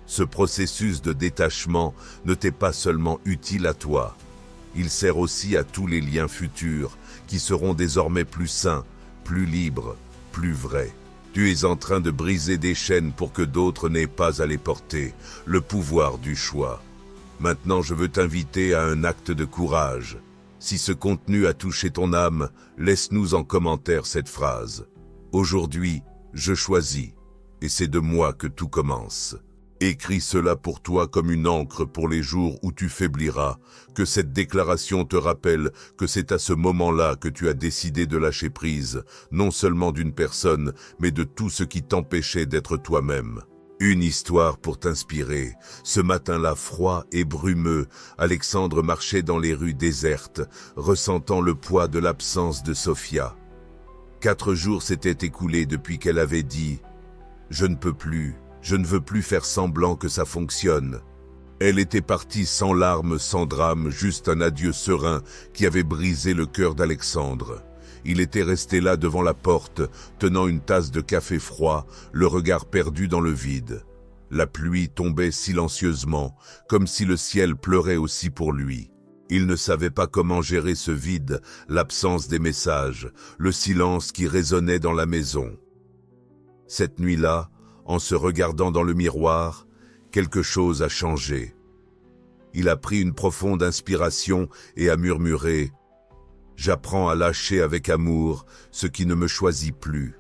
Ce processus de détachement ne t'est pas seulement utile à toi, il sert aussi à tous les liens futurs qui seront désormais plus sains, plus libres, plus vrais. Tu es en train de briser des chaînes pour que d'autres n'aient pas à les porter, le pouvoir du choix. Maintenant, je veux t'inviter à un acte de courage. Si ce contenu a touché ton âme, laisse-nous en commentaire cette phrase. Aujourd'hui, je choisis, et c'est de moi que tout commence. Écris cela pour toi comme une encre pour les jours où tu faibliras, que cette déclaration te rappelle que c'est à ce moment-là que tu as décidé de lâcher prise, non seulement d'une personne, mais de tout ce qui t'empêchait d'être toi-même. Une histoire pour t'inspirer. Ce matin-là froid et brumeux, Alexandre marchait dans les rues désertes, ressentant le poids de l'absence de Sofia. 4 jours s'étaient écoulés depuis qu'elle avait dit « Je ne peux plus, je ne veux plus faire semblant que ça fonctionne ». Elle était partie sans larmes, sans drame, juste un adieu serein qui avait brisé le cœur d'Alexandre. Il était resté là devant la porte, tenant une tasse de café froid, le regard perdu dans le vide. La pluie tombait silencieusement, comme si le ciel pleurait aussi pour lui. Il ne savait pas comment gérer ce vide, l'absence des messages, le silence qui résonnait dans la maison. Cette nuit-là, en se regardant dans le miroir, quelque chose a changé. Il a pris une profonde inspiration et a murmuré « J'apprends à lâcher avec amour ce qui ne me choisit plus ».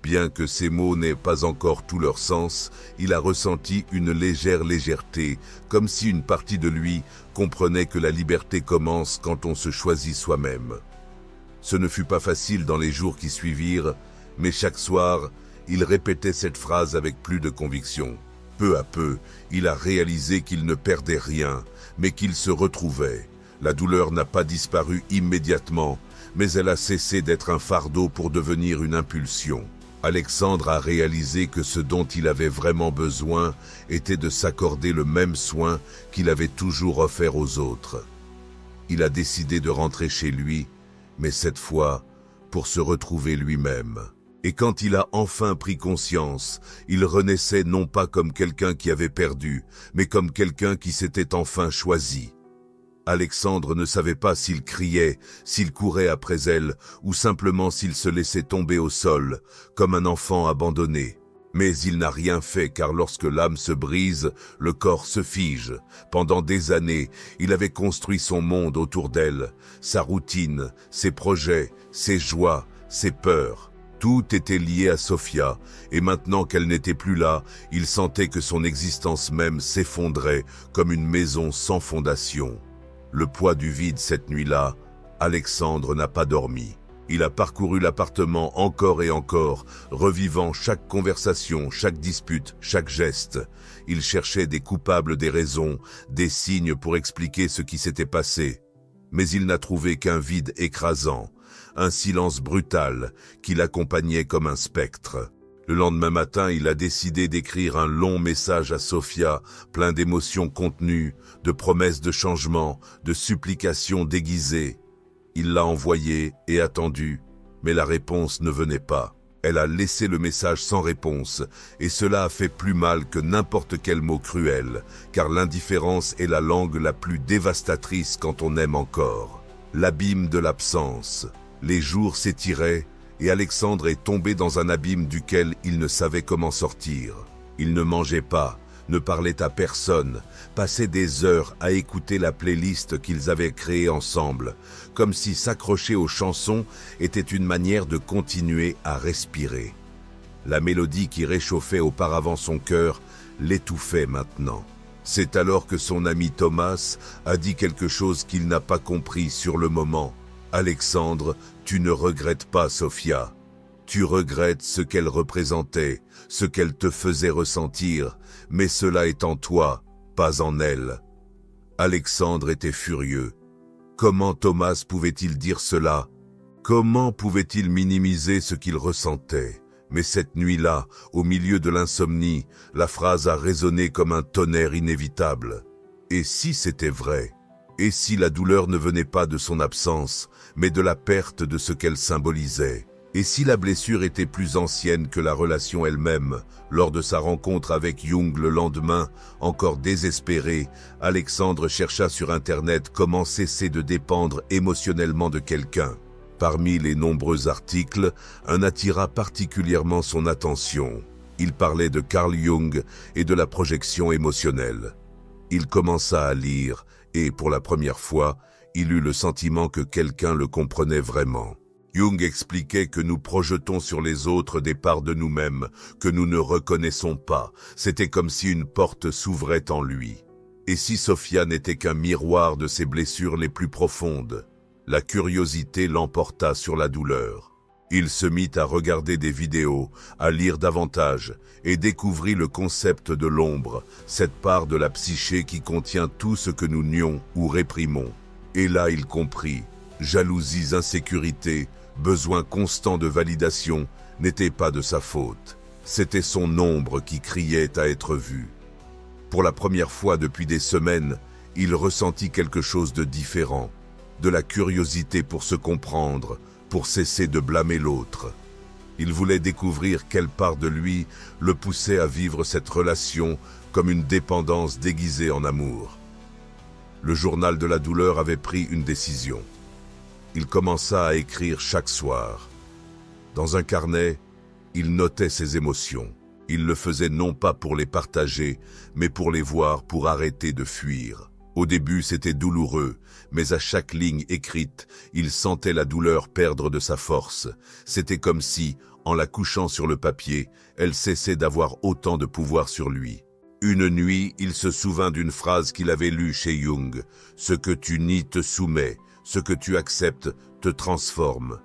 Bien que ces mots n'aient pas encore tout leur sens, il a ressenti une légère légèreté, comme si une partie de lui comprenait que la liberté commence quand on se choisit soi-même. Ce ne fut pas facile dans les jours qui suivirent, mais chaque soir, il répétait cette phrase avec plus de conviction. Peu à peu, il a réalisé qu'il ne perdait rien, mais qu'il se retrouvait. La douleur n'a pas disparu immédiatement, mais elle a cessé d'être un fardeau pour devenir une impulsion. Alexandre a réalisé que ce dont il avait vraiment besoin était de s'accorder le même soin qu'il avait toujours offert aux autres. Il a décidé de rentrer chez lui, mais cette fois, pour se retrouver lui-même. Et quand il a enfin pris conscience, il renaissait non pas comme quelqu'un qui avait perdu, mais comme quelqu'un qui s'était enfin choisi. Alexandre ne savait pas s'il criait, s'il courait après elle, ou simplement s'il se laissait tomber au sol, comme un enfant abandonné. Mais il n'a rien fait car lorsque l'âme se brise, le corps se fige. Pendant des années, il avait construit son monde autour d'elle, sa routine, ses projets, ses joies, ses peurs. Tout était lié à Sofia, et maintenant qu'elle n'était plus là, il sentait que son existence même s'effondrait comme une maison sans fondation. Le poids du vide cette nuit-là, Alexandre n'a pas dormi. Il a parcouru l'appartement encore et encore, revivant chaque conversation, chaque dispute, chaque geste. Il cherchait des coupables, des raisons, des signes pour expliquer ce qui s'était passé. Mais il n'a trouvé qu'un vide écrasant, un silence brutal qui l'accompagnait comme un spectre. Le lendemain matin, il a décidé d'écrire un long message à Sofia, plein d'émotions contenues, de promesses de changement, de supplications déguisées. Il l'a envoyé et attendu, mais la réponse ne venait pas. Elle a laissé le message sans réponse, et cela a fait plus mal que n'importe quel mot cruel, car l'indifférence est la langue la plus dévastatrice quand on aime encore. L'abîme de l'absence. Les jours s'étiraient, et Alexandre est tombé dans un abîme duquel il ne savait comment sortir. Il ne mangeait pas, ne parlait à personne, passait des heures à écouter la playlist qu'ils avaient créée ensemble, comme si s'accrocher aux chansons était une manière de continuer à respirer. La mélodie qui réchauffait auparavant son cœur l'étouffait maintenant. C'est alors que son ami Thomas a dit quelque chose qu'il n'a pas compris sur le moment. « Alexandre, tu ne regrettes pas Sofia. Tu regrettes ce qu'elle représentait, ce qu'elle te faisait ressentir, mais cela est en toi, pas en elle. » Alexandre était furieux. Comment Thomas pouvait-il dire cela? Comment pouvait-il minimiser ce qu'il ressentait? Mais cette nuit-là, au milieu de l'insomnie, la phrase a résonné comme un tonnerre inévitable. Et si c'était vrai? Et si la douleur ne venait pas de son absence, mais de la perte de ce qu'elle symbolisait? Et si la blessure était plus ancienne que la relation elle-même? Lors de sa rencontre avec Jung le lendemain, encore désespéré, Alexandre chercha sur Internet comment cesser de dépendre émotionnellement de quelqu'un. Parmi les nombreux articles, un attira particulièrement son attention. Il parlait de Carl Jung et de la projection émotionnelle. Il commença à lire et, pour la première fois, il eut le sentiment que quelqu'un le comprenait vraiment. Jung expliquait que nous projetons sur les autres des parts de nous-mêmes que nous ne reconnaissons pas. C'était comme si une porte s'ouvrait en lui. Et si Sofia n'était qu'un miroir de ses blessures les plus profondes? La curiosité l'emporta sur la douleur. Il se mit à regarder des vidéos, à lire davantage, et découvrit le concept de l'ombre, cette part de la psyché qui contient tout ce que nous nions ou réprimons. Et là il comprit, jalousies, insécurité, besoin constant de validation n'étaient pas de sa faute. C'était son ombre qui criait à être vue. Pour la première fois depuis des semaines, il ressentit quelque chose de différent, de la curiosité pour se comprendre, pour cesser de blâmer l'autre. Il voulait découvrir quelle part de lui le poussait à vivre cette relation comme une dépendance déguisée en amour. Le journal de la douleur avait pris une décision. Il commença à écrire chaque soir. Dans un carnet, il notait ses émotions. Il le faisait non pas pour les partager, mais pour les voir, pour arrêter de fuir. Au début, c'était douloureux, mais à chaque ligne écrite, il sentait la douleur perdre de sa force. C'était comme si, en la couchant sur le papier, elle cessait d'avoir autant de pouvoir sur lui. Une nuit, il se souvint d'une phrase qu'il avait lue chez Jung. « Ce que tu nies te soumet, ce que tu acceptes te transforme. »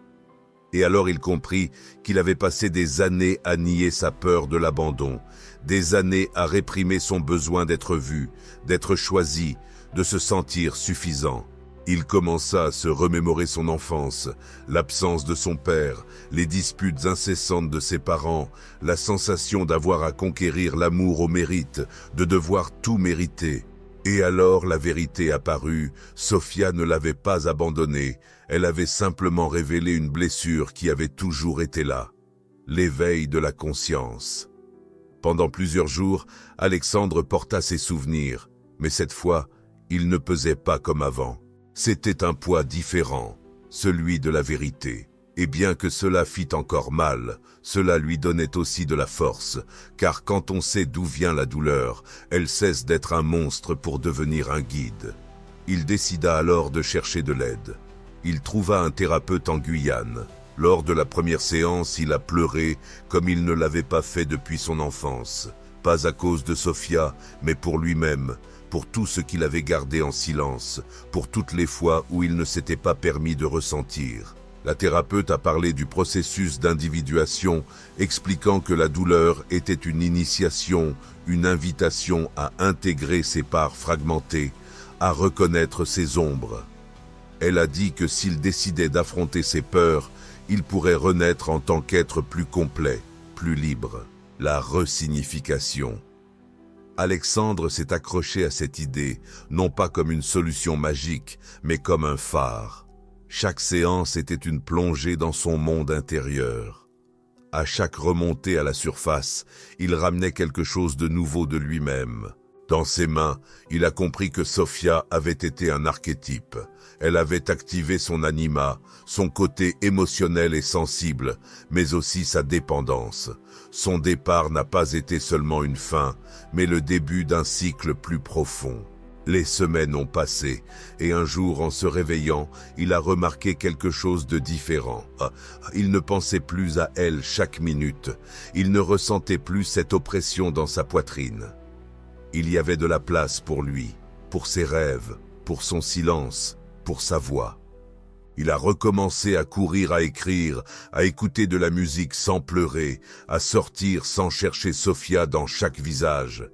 Et alors il comprit qu'il avait passé des années à nier sa peur de l'abandon, des années à réprimer son besoin d'être vu, d'être choisi, de se sentir suffisant. Il commença à se remémorer son enfance, l'absence de son père, les disputes incessantes de ses parents, la sensation d'avoir à conquérir l'amour au mérite, de devoir tout mériter. Et alors la vérité apparut, Sophia ne l'avait pas abandonné, elle avait simplement révélé une blessure qui avait toujours été là, l'éveil de la conscience. Pendant plusieurs jours, Alexandre porta ses souvenirs, mais cette fois, il ne pesait pas comme avant. C'était un poids différent, celui de la vérité. Et bien que cela fît encore mal, cela lui donnait aussi de la force, car quand on sait d'où vient la douleur, elle cesse d'être un monstre pour devenir un guide. Il décida alors de chercher de l'aide. Il trouva un thérapeute en Guyane. Lors de la première séance, il a pleuré comme il ne l'avait pas fait depuis son enfance. Pas à cause de Sophia, mais pour lui-même, pour tout ce qu'il avait gardé en silence, pour toutes les fois où il ne s'était pas permis de ressentir. La thérapeute a parlé du processus d'individuation, expliquant que la douleur était une initiation, une invitation à intégrer ses parts fragmentées, à reconnaître ses ombres. Elle a dit que s'il décidait d'affronter ses peurs, il pourrait renaître en tant qu'être plus complet, plus libre. La resignification. Alexandre s'est accroché à cette idée, non pas comme une solution magique, mais comme un phare. Chaque séance était une plongée dans son monde intérieur. À chaque remontée à la surface, il ramenait quelque chose de nouveau de lui-même. Dans ses mains, il a compris que Sophia avait été un archétype. Elle avait activé son anima, son côté émotionnel et sensible, mais aussi sa dépendance. Son départ n'a pas été seulement une fin, mais le début d'un cycle plus profond. Les semaines ont passé, et un jour, en se réveillant, il a remarqué quelque chose de différent. Il ne pensait plus à elle chaque minute. Il ne ressentait plus cette oppression dans sa poitrine. Il y avait de la place pour lui, pour ses rêves, pour son silence, pour sa voix. Il a recommencé à courir, à écrire, à écouter de la musique sans pleurer, à sortir sans chercher Sophia dans chaque visage.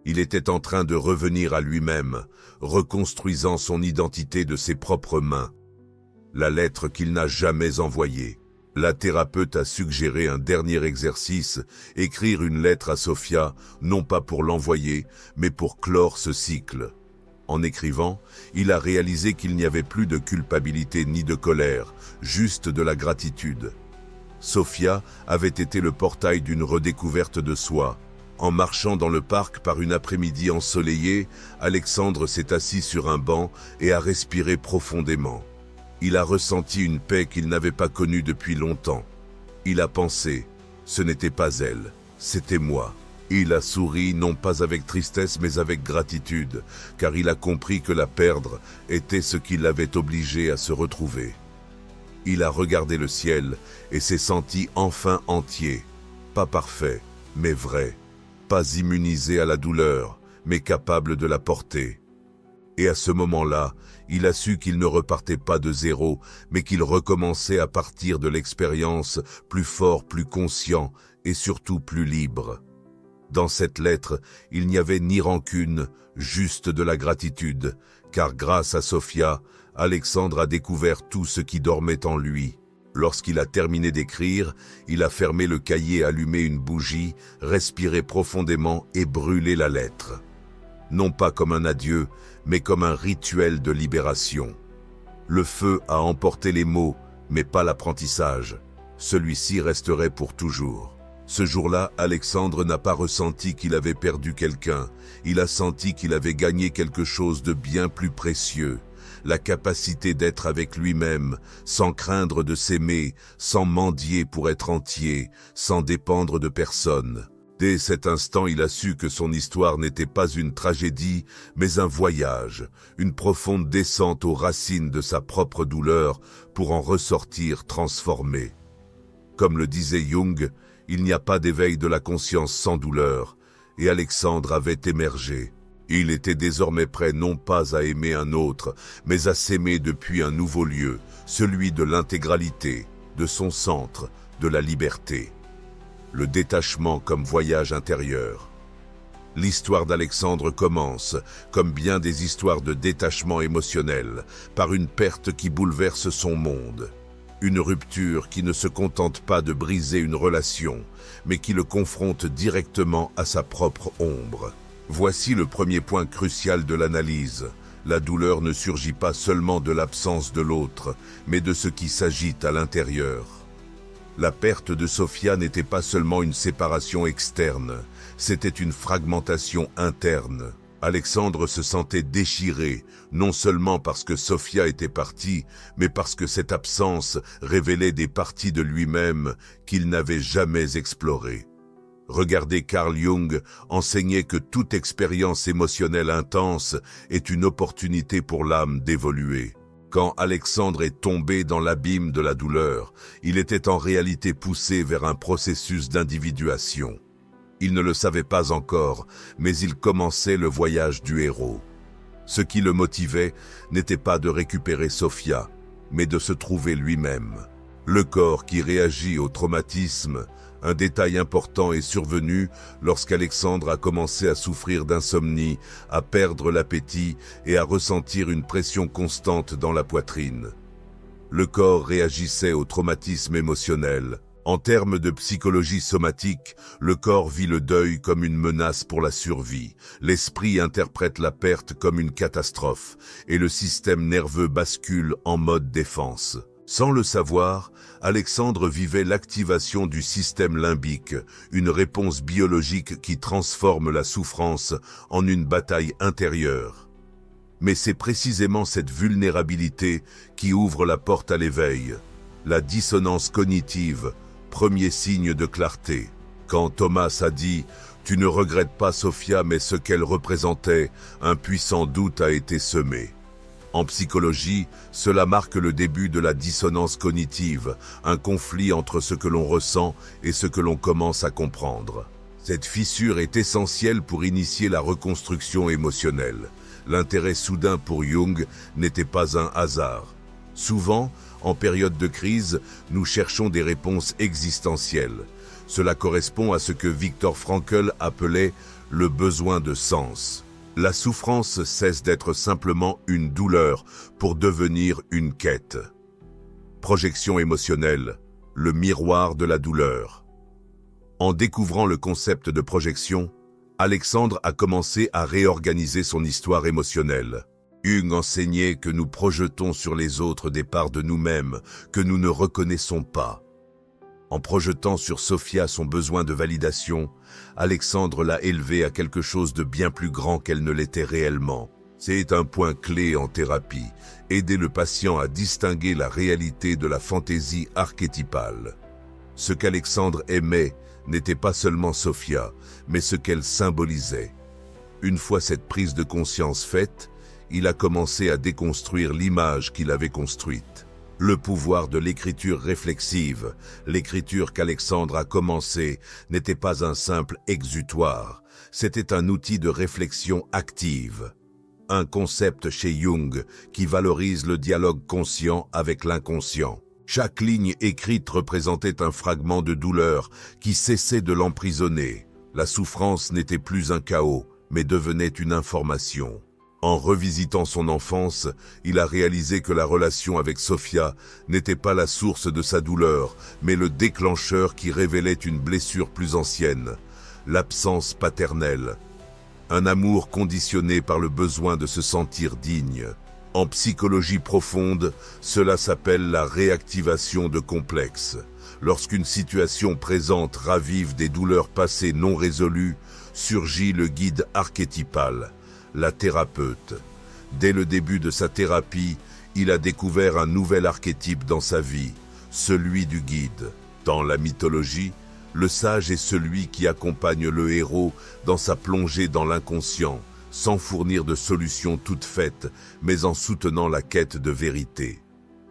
Il était en train de revenir à lui-même, reconstruisant son identité de ses propres mains. La lettre qu'il n'a jamais envoyée. La thérapeute a suggéré un dernier exercice, écrire une lettre à Sophia, non pas pour l'envoyer, mais pour clore ce cycle. En écrivant, il a réalisé qu'il n'y avait plus de culpabilité ni de colère, juste de la gratitude. Sophia avait été le portail d'une redécouverte de soi. En marchant dans le parc par une après-midi ensoleillée, Alexandre s'est assis sur un banc et a respiré profondément. Il a ressenti une paix qu'il n'avait pas connue depuis longtemps. Il a pensé, ce n'était pas elle, c'était moi. Il a souri non pas avec tristesse mais avec gratitude, car il a compris que la perdre était ce qui l'avait obligé à se retrouver. Il a regardé le ciel et s'est senti enfin entier, pas parfait, mais vrai, pas immunisé à la douleur, mais capable de la porter. Et à ce moment-là, il a su qu'il ne repartait pas de zéro, mais qu'il recommençait à partir de l'expérience, plus fort, plus conscient et surtout plus libre. Dans cette lettre, il n'y avait ni rancune, juste de la gratitude, car grâce à Sofia, Alexandre a découvert tout ce qui dormait en lui. Lorsqu'il a terminé d'écrire, il a fermé le cahier, allumé une bougie, respiré profondément et brûlé la lettre. Non pas comme un adieu, mais comme un rituel de libération. Le feu a emporté les mots, mais pas l'apprentissage. Celui-ci resterait pour toujours. Ce jour-là, Alexandre n'a pas ressenti qu'il avait perdu quelqu'un. Il a senti qu'il avait gagné quelque chose de bien plus précieux. La capacité d'être avec lui-même, sans craindre de s'aimer, sans mendier pour être entier, sans dépendre de personne. Dès cet instant, il a su que son histoire n'était pas une tragédie, mais un voyage, une profonde descente aux racines de sa propre douleur pour en ressortir transformé. Comme le disait Jung, il n'y a pas d'éveil de la conscience sans douleur, et Alexandre avait émergé. Il était désormais prêt non pas à aimer un autre, mais à s'aimer depuis un nouveau lieu, celui de l'intégralité, de son centre, de la liberté. Le détachement comme voyage intérieur. L'histoire d'Alexandre commence, comme bien des histoires de détachement émotionnel, par une perte qui bouleverse son monde. Une rupture qui ne se contente pas de briser une relation, mais qui le confronte directement à sa propre ombre. Voici le premier point crucial de l'analyse. La douleur ne surgit pas seulement de l'absence de l'autre, mais de ce qui s'agite à l'intérieur. La perte de Sofia n'était pas seulement une séparation externe, c'était une fragmentation interne. Alexandre se sentait déchiré, non seulement parce que Sofia était partie, mais parce que cette absence révélait des parties de lui-même qu'il n'avait jamais explorées. Regardez, Carl Jung enseignait que toute expérience émotionnelle intense est une opportunité pour l'âme d'évoluer. Quand Alexandre est tombé dans l'abîme de la douleur, il était en réalité poussé vers un processus d'individuation. Il ne le savait pas encore, mais il commençait le voyage du héros. Ce qui le motivait n'était pas de récupérer Sofia, mais de se trouver lui-même. Le corps qui réagit au traumatisme. Un détail important est survenu lorsqu'Alexandre a commencé à souffrir d'insomnie, à perdre l'appétit et à ressentir une pression constante dans la poitrine. Le corps réagissait au traumatisme émotionnel. En termes de psychologie somatique, le corps vit le deuil comme une menace pour la survie. L'esprit interprète la perte comme une catastrophe et le système nerveux bascule en mode défense. Sans le savoir, Alexandre vivait l'activation du système limbique, une réponse biologique qui transforme la souffrance en une bataille intérieure. Mais c'est précisément cette vulnérabilité qui ouvre la porte à l'éveil. La dissonance cognitive, premier signe de clarté. Quand Thomas a dit « Tu ne regrettes pas Sofia, mais ce qu'elle représentait, un puissant doute a été semé ». En psychologie, cela marque le début de la dissonance cognitive, un conflit entre ce que l'on ressent et ce que l'on commence à comprendre. Cette fissure est essentielle pour initier la reconstruction émotionnelle. L'intérêt soudain pour Jung n'était pas un hasard. Souvent, en période de crise, nous cherchons des réponses existentielles. Cela correspond à ce que Viktor Frankl appelait le besoin de sens. La souffrance cesse d'être simplement une douleur pour devenir une quête. Projection émotionnelle, le miroir de la douleur. En découvrant le concept de projection, Alexandre a commencé à réorganiser son histoire émotionnelle. Jung enseignait que nous projetons sur les autres des parts de nous-mêmes que nous ne reconnaissons pas. En projetant sur Sofia son besoin de validation, Alexandre l'a élevée à quelque chose de bien plus grand qu'elle ne l'était réellement. C'est un point clé en thérapie, aider le patient à distinguer la réalité de la fantaisie archétypale. Ce qu'Alexandre aimait n'était pas seulement Sofia, mais ce qu'elle symbolisait. Une fois cette prise de conscience faite, il a commencé à déconstruire l'image qu'il avait construite. Le pouvoir de l'écriture réflexive, l'écriture qu'Alexandre a commencé, n'était pas un simple exutoire, c'était un outil de réflexion active. un concept chez Jung qui valorise le dialogue conscient avec l'inconscient. Chaque ligne écrite représentait un fragment de douleur qui cessait de l'emprisonner. La souffrance n'était plus un chaos, mais devenait une information. En revisitant son enfance, il a réalisé que la relation avec Sofia n'était pas la source de sa douleur, mais le déclencheur qui révélait une blessure plus ancienne, l'absence paternelle. Un amour conditionné par le besoin de se sentir digne. En psychologie profonde, cela s'appelle la réactivation de complexes. Lorsqu'une situation présente ravive des douleurs passées non résolues, surgit le guide archétypal, la thérapeute. Dès le début de sa thérapie, il a découvert un nouvel archétype dans sa vie, celui du guide. Dans la mythologie, le sage est celui qui accompagne le héros dans sa plongée dans l'inconscient, sans fournir de solutions toutes faites, mais en soutenant la quête de vérité.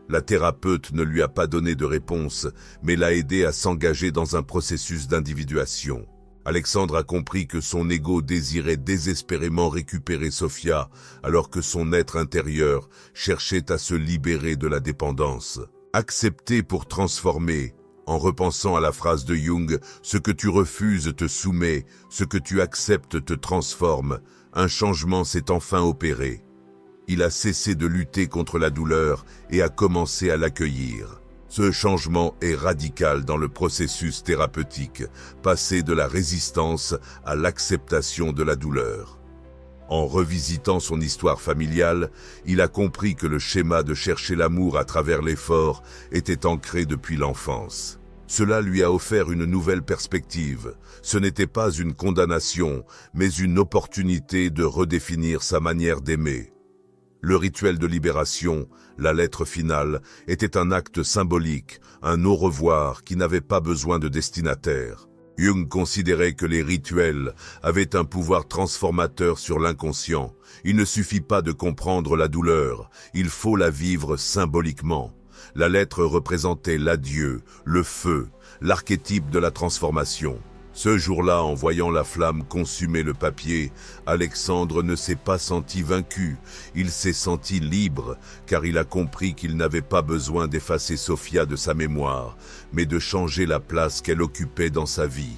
La thérapeute ne lui a pas donné de réponse, mais l'a aidé à s'engager dans un processus d'individuation. Alexandre a compris que son ego désirait désespérément récupérer Sofia, alors que son être intérieur cherchait à se libérer de la dépendance. Accepter pour transformer. En repensant à la phrase de Jung, « Ce que tu refuses te soumet, ce que tu acceptes te transforme », un changement s'est enfin opéré. Il a cessé de lutter contre la douleur et a commencé à l'accueillir. Ce changement est radical dans le processus thérapeutique, passer de la résistance à l'acceptation de la douleur. En revisitant son histoire familiale, il a compris que le schéma de chercher l'amour à travers l'effort était ancré depuis l'enfance. Cela lui a offert une nouvelle perspective. Ce n'était pas une condamnation, mais une opportunité de redéfinir sa manière d'aimer. Le rituel de libération, la lettre finale, était un acte symbolique, un au revoir qui n'avait pas besoin de destinataire. Jung considérait que les rituels avaient un pouvoir transformateur sur l'inconscient. Il ne suffit pas de comprendre la douleur, il faut la vivre symboliquement. La lettre représentait l'adieu, le feu, l'archétype de la transformation. Ce jour-là, en voyant la flamme consumer le papier, Alexandre ne s'est pas senti vaincu, il s'est senti libre, car il a compris qu'il n'avait pas besoin d'effacer Sofia de sa mémoire, mais de changer la place qu'elle occupait dans sa vie.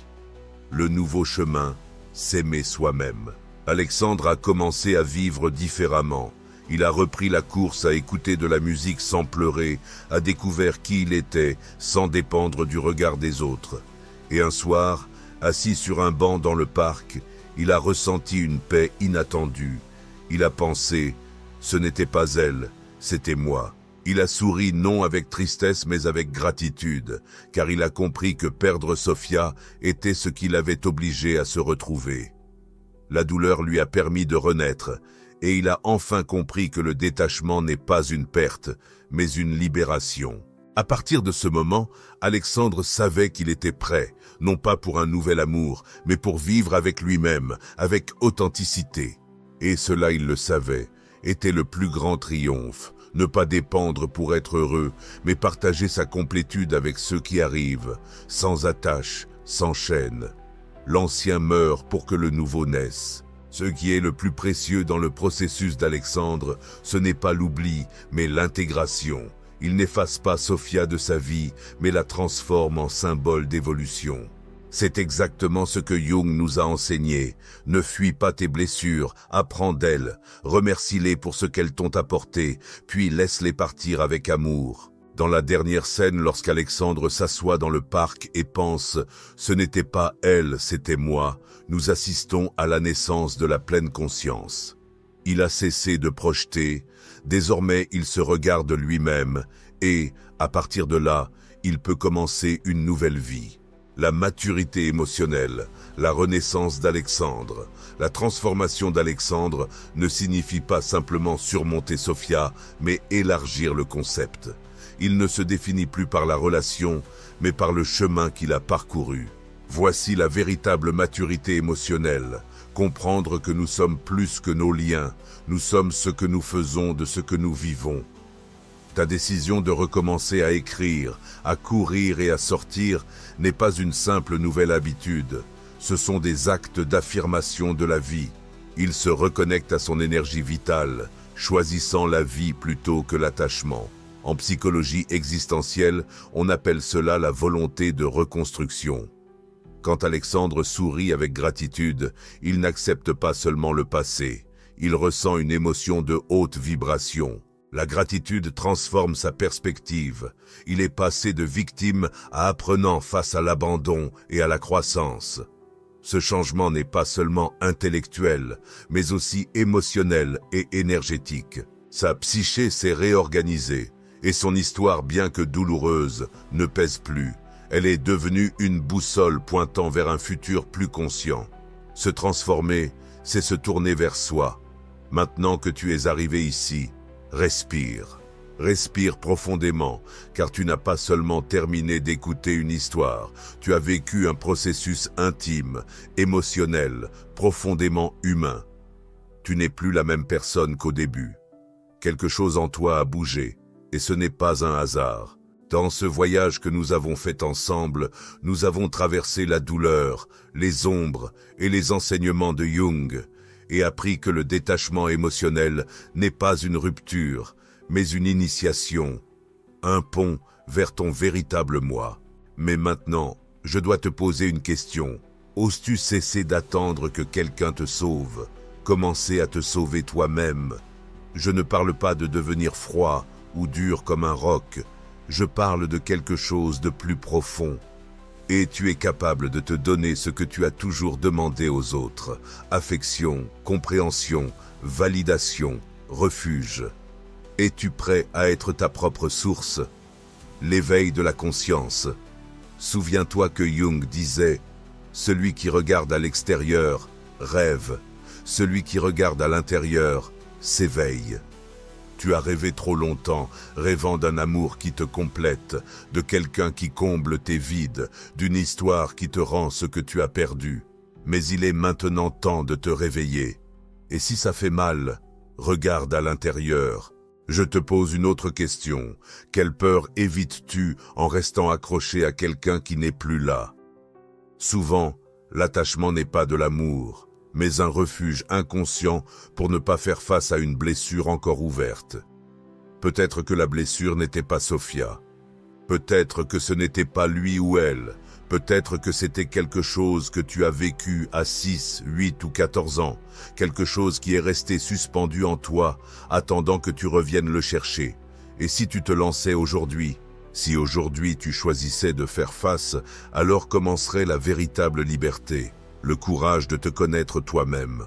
Le nouveau chemin, s'aimer soi-même. Alexandre a commencé à vivre différemment. Il a repris la course à écouter de la musique sans pleurer, a découvert qui il était, sans dépendre du regard des autres. Et un soir, assis sur un banc dans le parc, il a ressenti une paix inattendue. Il a pensé, ce n'était pas elle, c'était moi. Il a souri non avec tristesse mais avec gratitude, car il a compris que perdre Sofia était ce qui l'avait obligé à se retrouver. La douleur lui a permis de renaître, et il a enfin compris que le détachement n'est pas une perte, mais une libération. À partir de ce moment, Alexandre savait qu'il était prêt, non pas pour un nouvel amour, mais pour vivre avec lui-même, avec authenticité. Et cela, il le savait, était le plus grand triomphe. Ne pas dépendre pour être heureux, mais partager sa complétude avec ceux qui arrivent, sans attache, sans chaîne. L'ancien meurt pour que le nouveau naisse. Ce qui est le plus précieux dans le processus d'Alexandre, ce n'est pas l'oubli, mais l'intégration. Il n'efface pas Sofia de sa vie, mais la transforme en symbole d'évolution. C'est exactement ce que Jung nous a enseigné. Ne fuis pas tes blessures, apprends d'elles, remercie-les pour ce qu'elles t'ont apporté, puis laisse-les partir avec amour. Dans la dernière scène, lorsqu'Alexandre s'assoit dans le parc et pense « ce n'était pas elle, c'était moi », nous assistons à la naissance de la pleine conscience. Il a cessé de projeter, désormais il se regarde lui-même et, à partir de là, il peut commencer une nouvelle vie. La maturité émotionnelle, la renaissance d'Alexandre, la transformation d'Alexandre ne signifie pas simplement surmonter Sofia, mais élargir le concept. Il ne se définit plus par la relation, mais par le chemin qu'il a parcouru. Voici la véritable maturité émotionnelle, comprendre que nous sommes plus que nos liens, nous sommes ce que nous faisons de ce que nous vivons. Ta décision de recommencer à écrire, à courir et à sortir n'est pas une simple nouvelle habitude, ce sont des actes d'affirmation de la vie. Il se reconnecte à son énergie vitale, choisissant la vie plutôt que l'attachement. En psychologie existentielle, on appelle cela la volonté de reconstruction. Quand Alexandre sourit avec gratitude, il n'accepte pas seulement le passé, il ressent une émotion de haute vibration. La gratitude transforme sa perspective. Il est passé de victime à apprenant face à l'abandon et à la croissance. Ce changement n'est pas seulement intellectuel, mais aussi émotionnel et énergétique. Sa psyché s'est réorganisée, et son histoire, bien que douloureuse, ne pèse plus. Elle est devenue une boussole pointant vers un futur plus conscient. Se transformer, c'est se tourner vers soi. Maintenant que tu es arrivé ici, respire. Respire profondément, car tu n'as pas seulement terminé d'écouter une histoire, tu as vécu un processus intime, émotionnel, profondément humain. Tu n'es plus la même personne qu'au début. Quelque chose en toi a bougé, et ce n'est pas un hasard. Dans ce voyage que nous avons fait ensemble, nous avons traversé la douleur, les ombres et les enseignements de Jung, et appris que le détachement émotionnel n'est pas une rupture, mais une initiation, un pont vers ton véritable moi. Mais maintenant, je dois te poser une question. Oses-tu cesser d'attendre que quelqu'un te sauve, commencer à te sauver toi-même? Je ne parle pas de devenir froid ou dur comme un roc, je parle de quelque chose de plus profond. Et tu es capable de te donner ce que tu as toujours demandé aux autres, affection, compréhension, validation, refuge. Es-tu prêt à être ta propre source? L'éveil de la conscience. Souviens-toi que Jung disait « Celui qui regarde à l'extérieur rêve, celui qui regarde à l'intérieur s'éveille ». Tu as rêvé trop longtemps, rêvant d'un amour qui te complète, de quelqu'un qui comble tes vides, d'une histoire qui te rend ce que tu as perdu. Mais il est maintenant temps de te réveiller. Et si ça fait mal, regarde à l'intérieur. Je te pose une autre question. Quelle peur évites-tu en restant accroché à quelqu'un qui n'est plus là? Souvent, l'attachement n'est pas de l'amour, mais un refuge inconscient pour ne pas faire face à une blessure encore ouverte. Peut-être que la blessure n'était pas Sophia. Peut-être que ce n'était pas lui ou elle. Peut-être que c'était quelque chose que tu as vécu à 6, 8 ou 14 ans. Quelque chose qui est resté suspendu en toi, attendant que tu reviennes le chercher. Et si tu te lançais aujourd'hui, si aujourd'hui tu choisissais de faire face, alors commencerait la véritable liberté. Le courage de te connaître toi-même.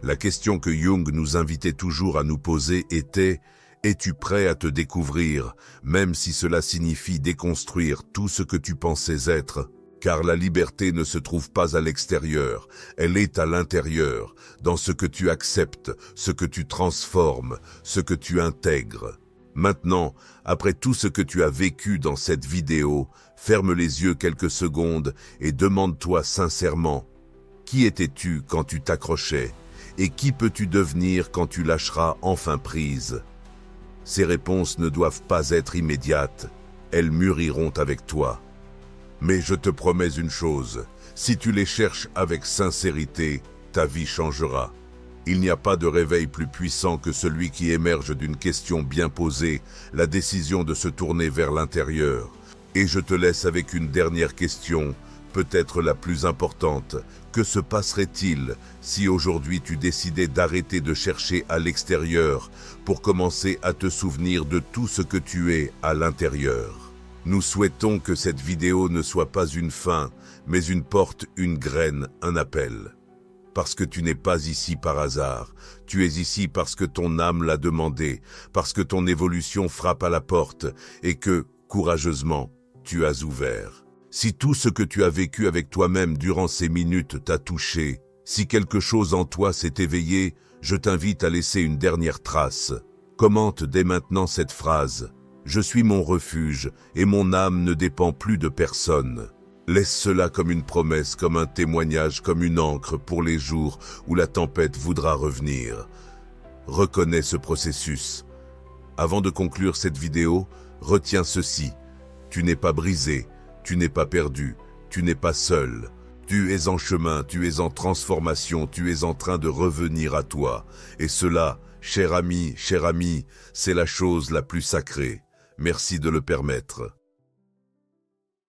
La question que Jung nous invitait toujours à nous poser était « Es-tu prêt à te découvrir, même si cela signifie déconstruire tout ce que tu pensais être ?» Car la liberté ne se trouve pas à l'extérieur, elle est à l'intérieur, dans ce que tu acceptes, ce que tu transformes, ce que tu intègres. Maintenant, après tout ce que tu as vécu dans cette vidéo, ferme les yeux quelques secondes et demande-toi sincèrement, qui étais-tu quand tu t'accrochais et qui peux-tu devenir quand tu lâcheras enfin prise? Ces réponses ne doivent pas être immédiates, elles mûriront avec toi. Mais je te promets une chose, si tu les cherches avec sincérité, ta vie changera. Il n'y a pas de réveil plus puissant que celui qui émerge d'une question bien posée, la décision de se tourner vers l'intérieur. Et je te laisse avec une dernière question, peut-être la plus importante. Que se passerait-il si aujourd'hui tu décidais d'arrêter de chercher à l'extérieur pour commencer à te souvenir de tout ce que tu es à l'intérieur? Nous souhaitons que cette vidéo ne soit pas une fin, mais une porte, une graine, un appel. Parce que tu n'es pas ici par hasard, tu es ici parce que ton âme l'a demandé, parce que ton évolution frappe à la porte et que, courageusement, tu as ouvert. Si tout ce que tu as vécu avec toi-même durant ces minutes t'a touché, si quelque chose en toi s'est éveillé, je t'invite à laisser une dernière trace. Commente dès maintenant cette phrase. Je suis mon refuge et mon âme ne dépend plus de personne. Laisse cela comme une promesse, comme un témoignage, comme une encre pour les jours où la tempête voudra revenir. Reconnais ce processus. Avant de conclure cette vidéo, retiens ceci. Tu n'es pas brisé, tu n'es pas perdu, tu n'es pas seul. Tu es en chemin, tu es en transformation, tu es en train de revenir à toi. Et cela, cher ami, c'est la chose la plus sacrée. Merci de le permettre.